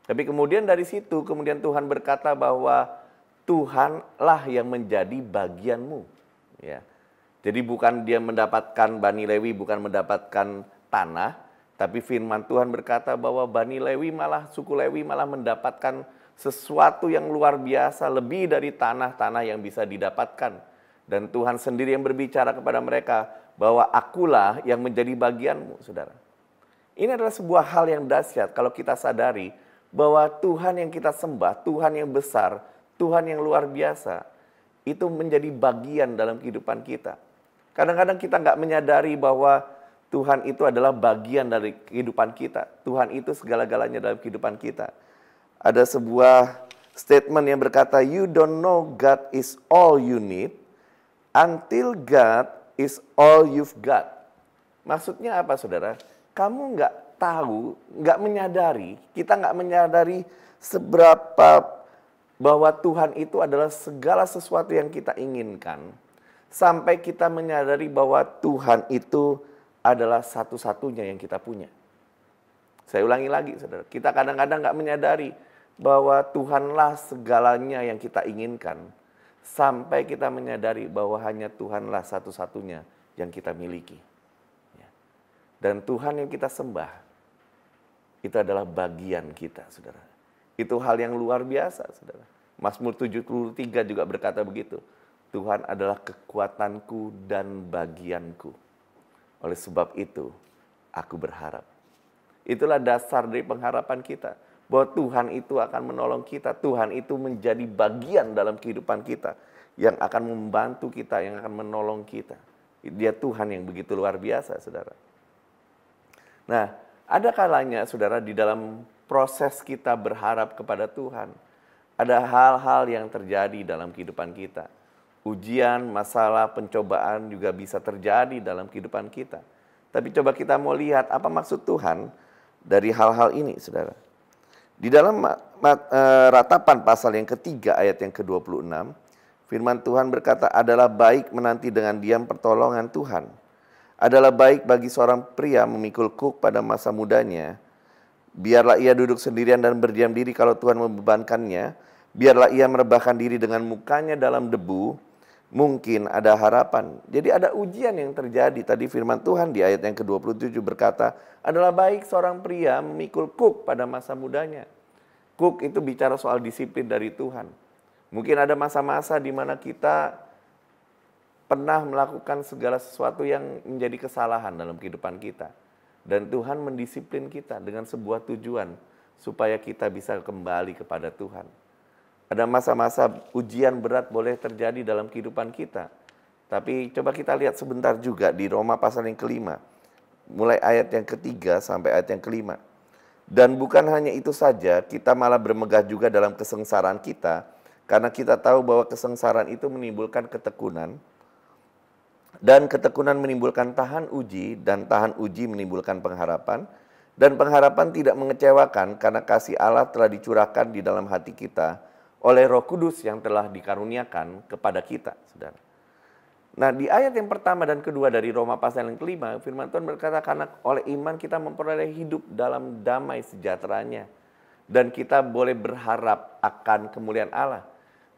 Tapi kemudian dari situ, kemudian Tuhan berkata bahwa Tuhanlah yang menjadi bagianmu. Ya. Jadi bukan dia mendapatkan Bani Lewi, bukan mendapatkan tanah, tapi firman Tuhan berkata bahwa Bani Lewi malah, suku Lewi malah mendapatkan sesuatu yang luar biasa, lebih dari tanah-tanah yang bisa didapatkan. Dan Tuhan sendiri yang berbicara kepada mereka bahwa akulah yang menjadi bagianmu, saudara. Ini adalah sebuah hal yang dahsyat kalau kita sadari bahwa Tuhan yang kita sembah, Tuhan yang besar, Tuhan yang luar biasa, itu menjadi bagian dalam kehidupan kita. Kadang-kadang kita nggak menyadari bahwa Tuhan itu adalah bagian dari kehidupan kita. Tuhan itu segala-galanya dalam kehidupan kita. Ada sebuah statement yang berkata, you don't know God is all you need until God is all you've got. Maksudnya apa, saudara? Kamu nggak tahu, nggak menyadari, kita nggak menyadari seberapa bahwa Tuhan itu adalah segala sesuatu yang kita inginkan. Sampai kita menyadari bahwa Tuhan itu adalah satu-satunya yang kita punya. Saya ulangi lagi, saudara. Kita kadang-kadang nggak menyadari bahwa Tuhanlah segalanya yang kita inginkan. Sampai kita menyadari bahwa hanya Tuhanlah satu-satunya yang kita miliki. Dan Tuhan yang kita sembah, itu adalah bagian kita, saudara. Itu hal yang luar biasa, saudara. Mazmur 73 juga berkata begitu. Tuhan adalah kekuatanku dan bagianku. Oleh sebab itu, aku berharap. Itulah dasar dari pengharapan kita. Bahwa Tuhan itu akan menolong kita. Tuhan itu menjadi bagian dalam kehidupan kita. Yang akan membantu kita, yang akan menolong kita. Dia Tuhan yang begitu luar biasa, saudara. Nah, ada kalanya, saudara, di dalam proses kita berharap kepada Tuhan, ada hal-hal yang terjadi dalam kehidupan kita. Ujian, masalah, pencobaan juga bisa terjadi dalam kehidupan kita. Tapi coba kita mau lihat apa maksud Tuhan dari hal-hal ini, saudara. Di dalam ratapan pasal yang ketiga ayat yang ke-26, firman Tuhan berkata, adalah baik menanti dengan diam pertolongan Tuhan. Adalah baik bagi seorang pria memikul kuk pada masa mudanya. Biarlah ia duduk sendirian dan berdiam diri kalau Tuhan membebankannya. Biarlah ia merebahkan diri dengan mukanya dalam debu. Mungkin ada harapan. Jadi ada ujian yang terjadi. Tadi firman Tuhan di ayat yang ke-27 berkata, adalah baik seorang pria memikul kuk pada masa mudanya. Kuk itu bicara soal disiplin dari Tuhan. Mungkin ada masa-masa di mana kita pernah melakukan segala sesuatu yang menjadi kesalahan dalam kehidupan kita. Dan Tuhan mendisiplin kita dengan sebuah tujuan supaya kita bisa kembali kepada Tuhan. Ada masa-masa ujian berat boleh terjadi dalam kehidupan kita. Tapi coba kita lihat sebentar juga di Roma pasal yang ke-5. Mulai ayat yang ke-3 sampai ayat yang ke-5. Dan bukan hanya itu saja, kita malah bermegah juga dalam kesengsaraan kita. Karena kita tahu bahwa kesengsaraan itu menimbulkan ketekunan. Dan ketekunan menimbulkan tahan uji, dan tahan uji menimbulkan pengharapan. Dan pengharapan tidak mengecewakan karena kasih Allah telah dicurahkan di dalam hati kita oleh Roh Kudus yang telah dikaruniakan kepada kita, saudara. Nah, di ayat yang pertama dan kedua dari Roma pasal yang kelima, firman Tuhan berkata, karena oleh iman kita memperoleh hidup dalam damai sejahteranya. Dan kita boleh berharap akan kemuliaan Allah.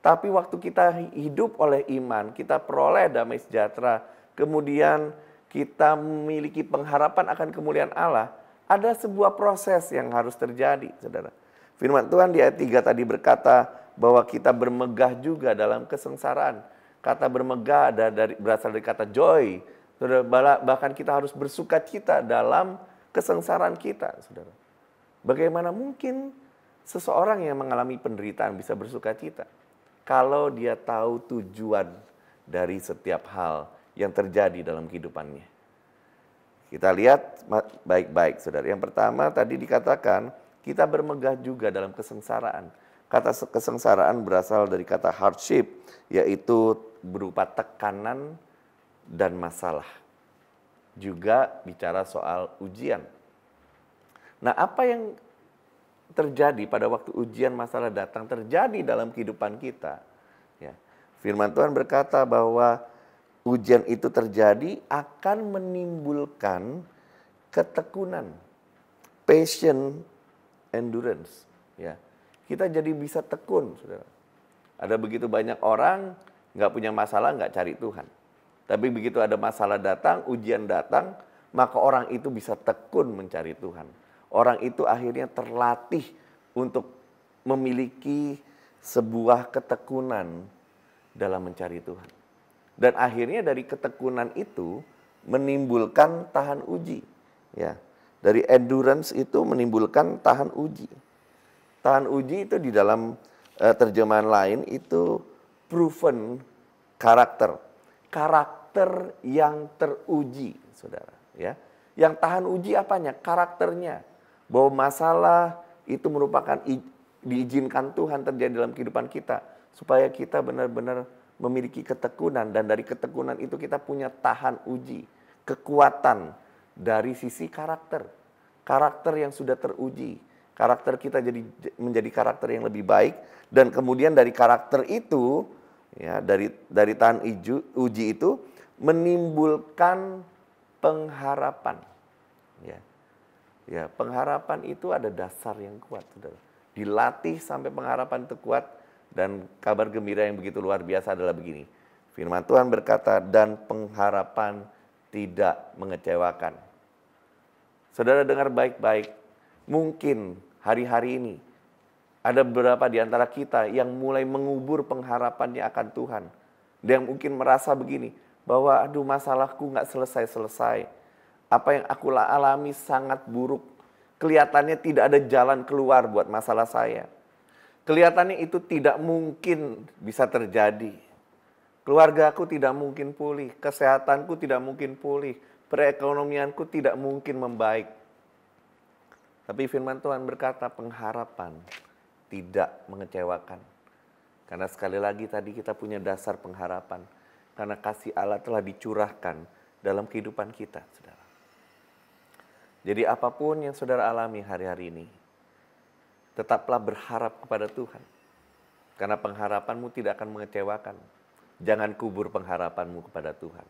Tapi waktu kita hidup oleh iman, kita peroleh damai sejahtera, kemudian kita memiliki pengharapan akan kemuliaan Allah, ada sebuah proses yang harus terjadi, saudara. Firman Tuhan di ayat 3 tadi berkata bahwa kita bermegah juga dalam kesengsaraan. Kata bermegah berasal dari kata joy. Saudara, bahkan kita harus bersuka cita dalam kesengsaraan kita, saudara. Bagaimana mungkin seseorang yang mengalami penderitaan bisa bersuka cita kalau dia tahu tujuan dari setiap hal yang terjadi dalam kehidupannya? Kita lihat baik-baik, saudara. Yang pertama tadi dikatakan kita bermegah juga dalam kesengsaraan. Kata kesengsaraan berasal dari kata hardship, yaitu berupa tekanan dan masalah. Juga bicara soal ujian. Nah, apa yang terjadi pada waktu ujian masalah datang terjadi dalam kehidupan kita? Ya. Firman Tuhan berkata bahwa ujian itu terjadi akan menimbulkan ketekunan, patience, endurance. Ya. Kita jadi bisa tekun, saudara. Ada begitu banyak orang nggak punya masalah, nggak cari Tuhan. Tapi begitu ada masalah datang, ujian datang, maka orang itu bisa tekun mencari Tuhan. Orang itu akhirnya terlatih untuk memiliki sebuah ketekunan dalam mencari Tuhan. Dan akhirnya dari ketekunan itu menimbulkan tahan uji. Ya. Dari endurance itu menimbulkan tahan uji. Tahan uji itu di dalam terjemahan lain itu proven karakter. Karakter yang teruji, saudara. Ya. Yang tahan uji apanya? Karakternya. Bahwa masalah itu merupakan diizinkan Tuhan terjadi dalam kehidupan kita. Supaya kita benar-benar memiliki ketekunan. Dan dari ketekunan itu kita punya tahan uji. Kekuatan dari sisi karakter. Karakter yang sudah teruji. Karakter kita menjadi karakter yang lebih baik. Dan kemudian dari karakter itu, ya, dari tahan uji itu menimbulkan pengharapan. Ya, pengharapan itu ada dasar yang kuat, saudara. Dilatih sampai pengharapan itu kuat. Dan kabar gembira yang begitu luar biasa adalah begini. Firman Tuhan berkata, dan pengharapan tidak mengecewakan. Saudara dengar baik-baik. Mungkin hari-hari ini ada beberapa di antara kita yang mulai mengubur pengharapannya akan Tuhan. Dan mungkin merasa begini, bahwa aduh masalahku nggak selesai-selesai. Apa yang aku alami sangat buruk. Kelihatannya tidak ada jalan keluar buat masalah saya. Kelihatannya itu tidak mungkin bisa terjadi. Keluargaku tidak mungkin pulih, kesehatanku tidak mungkin pulih, perekonomianku tidak mungkin membaik. Tapi firman Tuhan berkata pengharapan tidak mengecewakan. Karena sekali lagi tadi kita punya dasar pengharapan. Karena kasih Allah telah dicurahkan dalam kehidupan kita, saudara. Jadi apapun yang saudara alami hari-hari ini, tetaplah berharap kepada Tuhan. Karena pengharapanmu tidak akan mengecewakan. Jangan kubur pengharapanmu kepada Tuhan.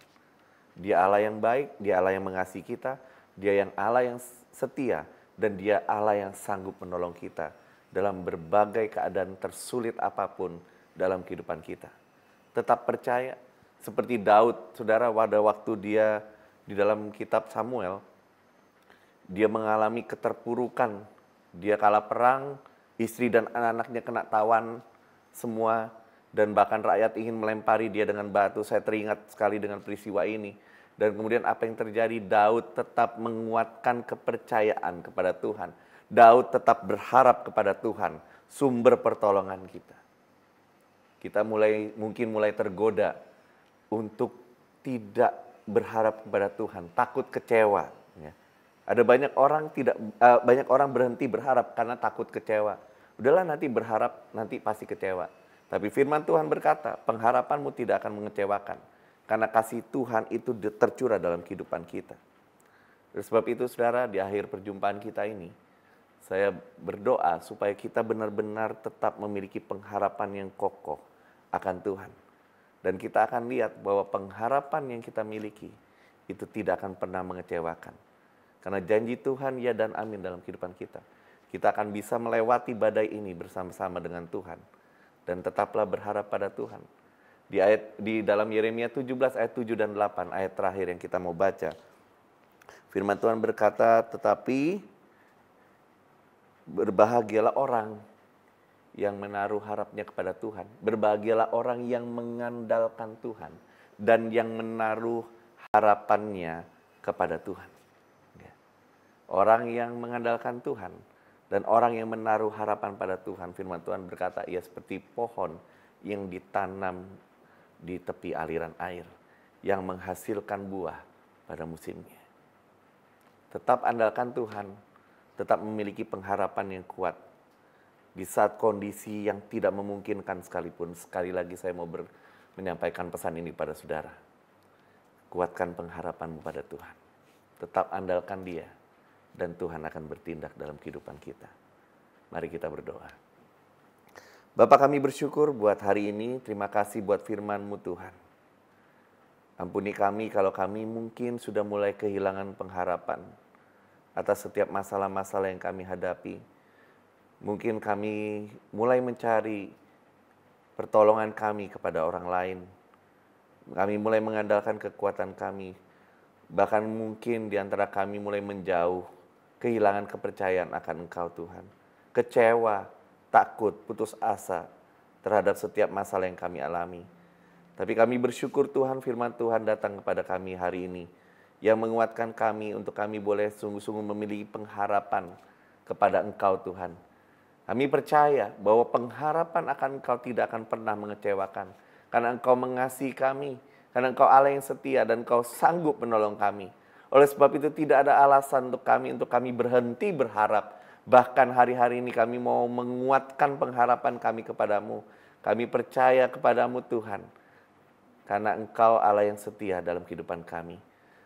Dia Allah yang baik, Dia Allah yang mengasihi kita, Dia yang Allah yang setia, dan Dia Allah yang sanggup menolong kita dalam berbagai keadaan tersulit apapun dalam kehidupan kita. Tetap percaya, seperti Daud, saudara, pada waktu dia di dalam kitab Samuel, dia mengalami keterpurukan. Dia kalah perang, istri dan anak-anaknya kena tawan semua, dan bahkan rakyat ingin melempari dia dengan batu. Saya teringat sekali dengan peristiwa ini. Dan kemudian apa yang terjadi? Daud tetap menguatkan kepercayaan kepada Tuhan. Daud tetap berharap kepada Tuhan, sumber pertolongan kita. Kita mungkin mulai tergoda untuk tidak berharap kepada Tuhan, takut kecewa. Ya. Ada banyak orang berhenti berharap karena takut kecewa. Udahlah nanti berharap, nanti pasti kecewa. Tapi firman Tuhan berkata, pengharapanmu tidak akan mengecewakan. Karena kasih Tuhan itu tercurah dalam kehidupan kita. Oleh sebab itu saudara, di akhir perjumpaan kita ini, saya berdoa supaya kita benar-benar tetap memiliki pengharapan yang kokoh akan Tuhan. Dan kita akan lihat bahwa pengharapan yang kita miliki itu tidak akan pernah mengecewakan. Karena janji Tuhan ya dan amin dalam kehidupan kita. Kita akan bisa melewati badai ini bersama-sama dengan Tuhan. Dan tetaplah berharap pada Tuhan. Di dalam Yeremia 17 ayat 7 dan 8, ayat terakhir yang kita mau baca. Firman Tuhan berkata, tetapi berbahagialah orang yang menaruh harapnya kepada Tuhan. Berbahagialah orang yang mengandalkan Tuhan. Dan yang menaruh harapannya kepada Tuhan. Orang yang mengandalkan Tuhan. Dan orang yang menaruh harapan pada Tuhan. Firman Tuhan berkata, ia seperti pohon yang ditanam di tepi aliran air. Yang menghasilkan buah pada musimnya. Tetap andalkan Tuhan. Tetap memiliki pengharapan yang kuat. Di saat kondisi yang tidak memungkinkan sekalipun. Sekali lagi saya mau menyampaikan pesan ini pada saudara. Kuatkan pengharapanmu pada Tuhan. Tetap andalkan Dia. Dan Tuhan akan bertindak dalam kehidupan kita. Mari kita berdoa. Bapa, kami bersyukur buat hari ini. Terima kasih buat firman-Mu Tuhan. Ampuni kami kalau kami mungkin sudah mulai kehilangan pengharapan atas setiap masalah-masalah yang kami hadapi. Mungkin kami mulai mencari pertolongan kami kepada orang lain. Kami mulai mengandalkan kekuatan kami. Bahkan mungkin di antara kami mulai menjauh, kehilangan kepercayaan akan Engkau Tuhan. Kecewa, takut, putus asa terhadap setiap masalah yang kami alami. Tapi kami bersyukur Tuhan, firman Tuhan datang kepada kami hari ini. Yang menguatkan kami untuk kami boleh sungguh-sungguh memiliki pengharapan kepada Engkau Tuhan. Kami percaya bahwa pengharapan akan Engkau tidak akan pernah mengecewakan. Karena Engkau mengasihi kami. Karena Engkau Allah yang setia dan Engkau sanggup menolong kami. Oleh sebab itu tidak ada alasan untuk kami berhenti berharap. Bahkan hari-hari ini kami mau menguatkan pengharapan kami kepadamu. Kami percaya kepadamu Tuhan. Karena Engkau Allah yang setia dalam kehidupan kami.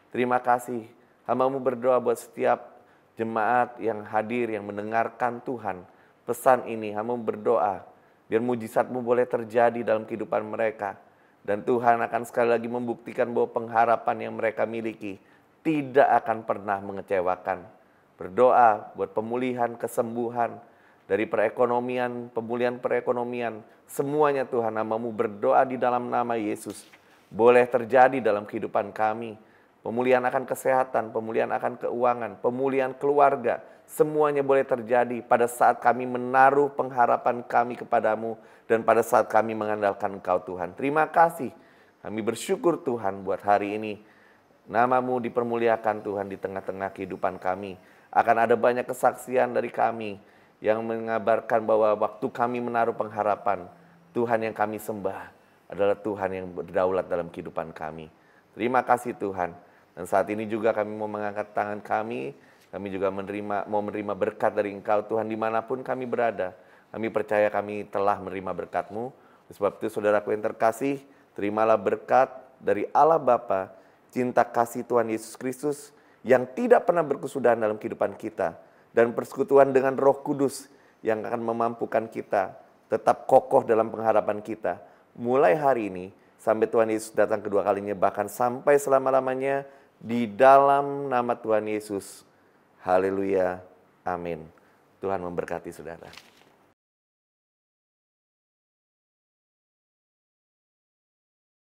Terima kasih. Hamba-Mu berdoa buat setiap jemaat yang hadir, yang mendengarkan Tuhan. Pesan ini, Hamba-Mu berdoa. Biar mujizat-Mu boleh terjadi dalam kehidupan mereka. Dan Tuhan akan sekali lagi membuktikan bahwa pengharapan yang mereka miliki tidak akan pernah mengecewakan. Berdoa buat pemulihan, kesembuhan dari perekonomian, pemulihan perekonomian. Semuanya Tuhan, Hamba-Mu berdoa di dalam nama Yesus. Boleh terjadi dalam kehidupan kami. Pemulihan akan kesehatan, pemulihan akan keuangan, pemulihan keluarga. Semuanya boleh terjadi pada saat kami menaruh pengharapan kami kepadamu. Dan pada saat kami mengandalkan Engkau Tuhan. Terima kasih. Kami bersyukur Tuhan buat hari ini. Nama-Mu dipermuliakan Tuhan di tengah-tengah kehidupan kami. Akan ada banyak kesaksian dari kami yang mengabarkan bahwa waktu kami menaruh pengharapan, Tuhan yang kami sembah adalah Tuhan yang berdaulat dalam kehidupan kami. Terima kasih Tuhan. Dan saat ini juga kami mau mengangkat tangan kami juga mau menerima berkat dari Engkau Tuhan dimanapun kami berada. Kami percaya kami telah menerima berkat-Mu. Sebab itu saudaraku yang terkasih, terimalah berkat dari Allah Bapa, cinta kasih Tuhan Yesus Kristus yang tidak pernah berkesudahan dalam kehidupan kita. Dan persekutuan dengan Roh Kudus yang akan memampukan kita tetap kokoh dalam pengharapan kita. Mulai hari ini sampai Tuhan Yesus datang kedua kalinya, bahkan sampai selama-lamanya di dalam nama Tuhan Yesus. Haleluya. Amin. Tuhan memberkati saudara.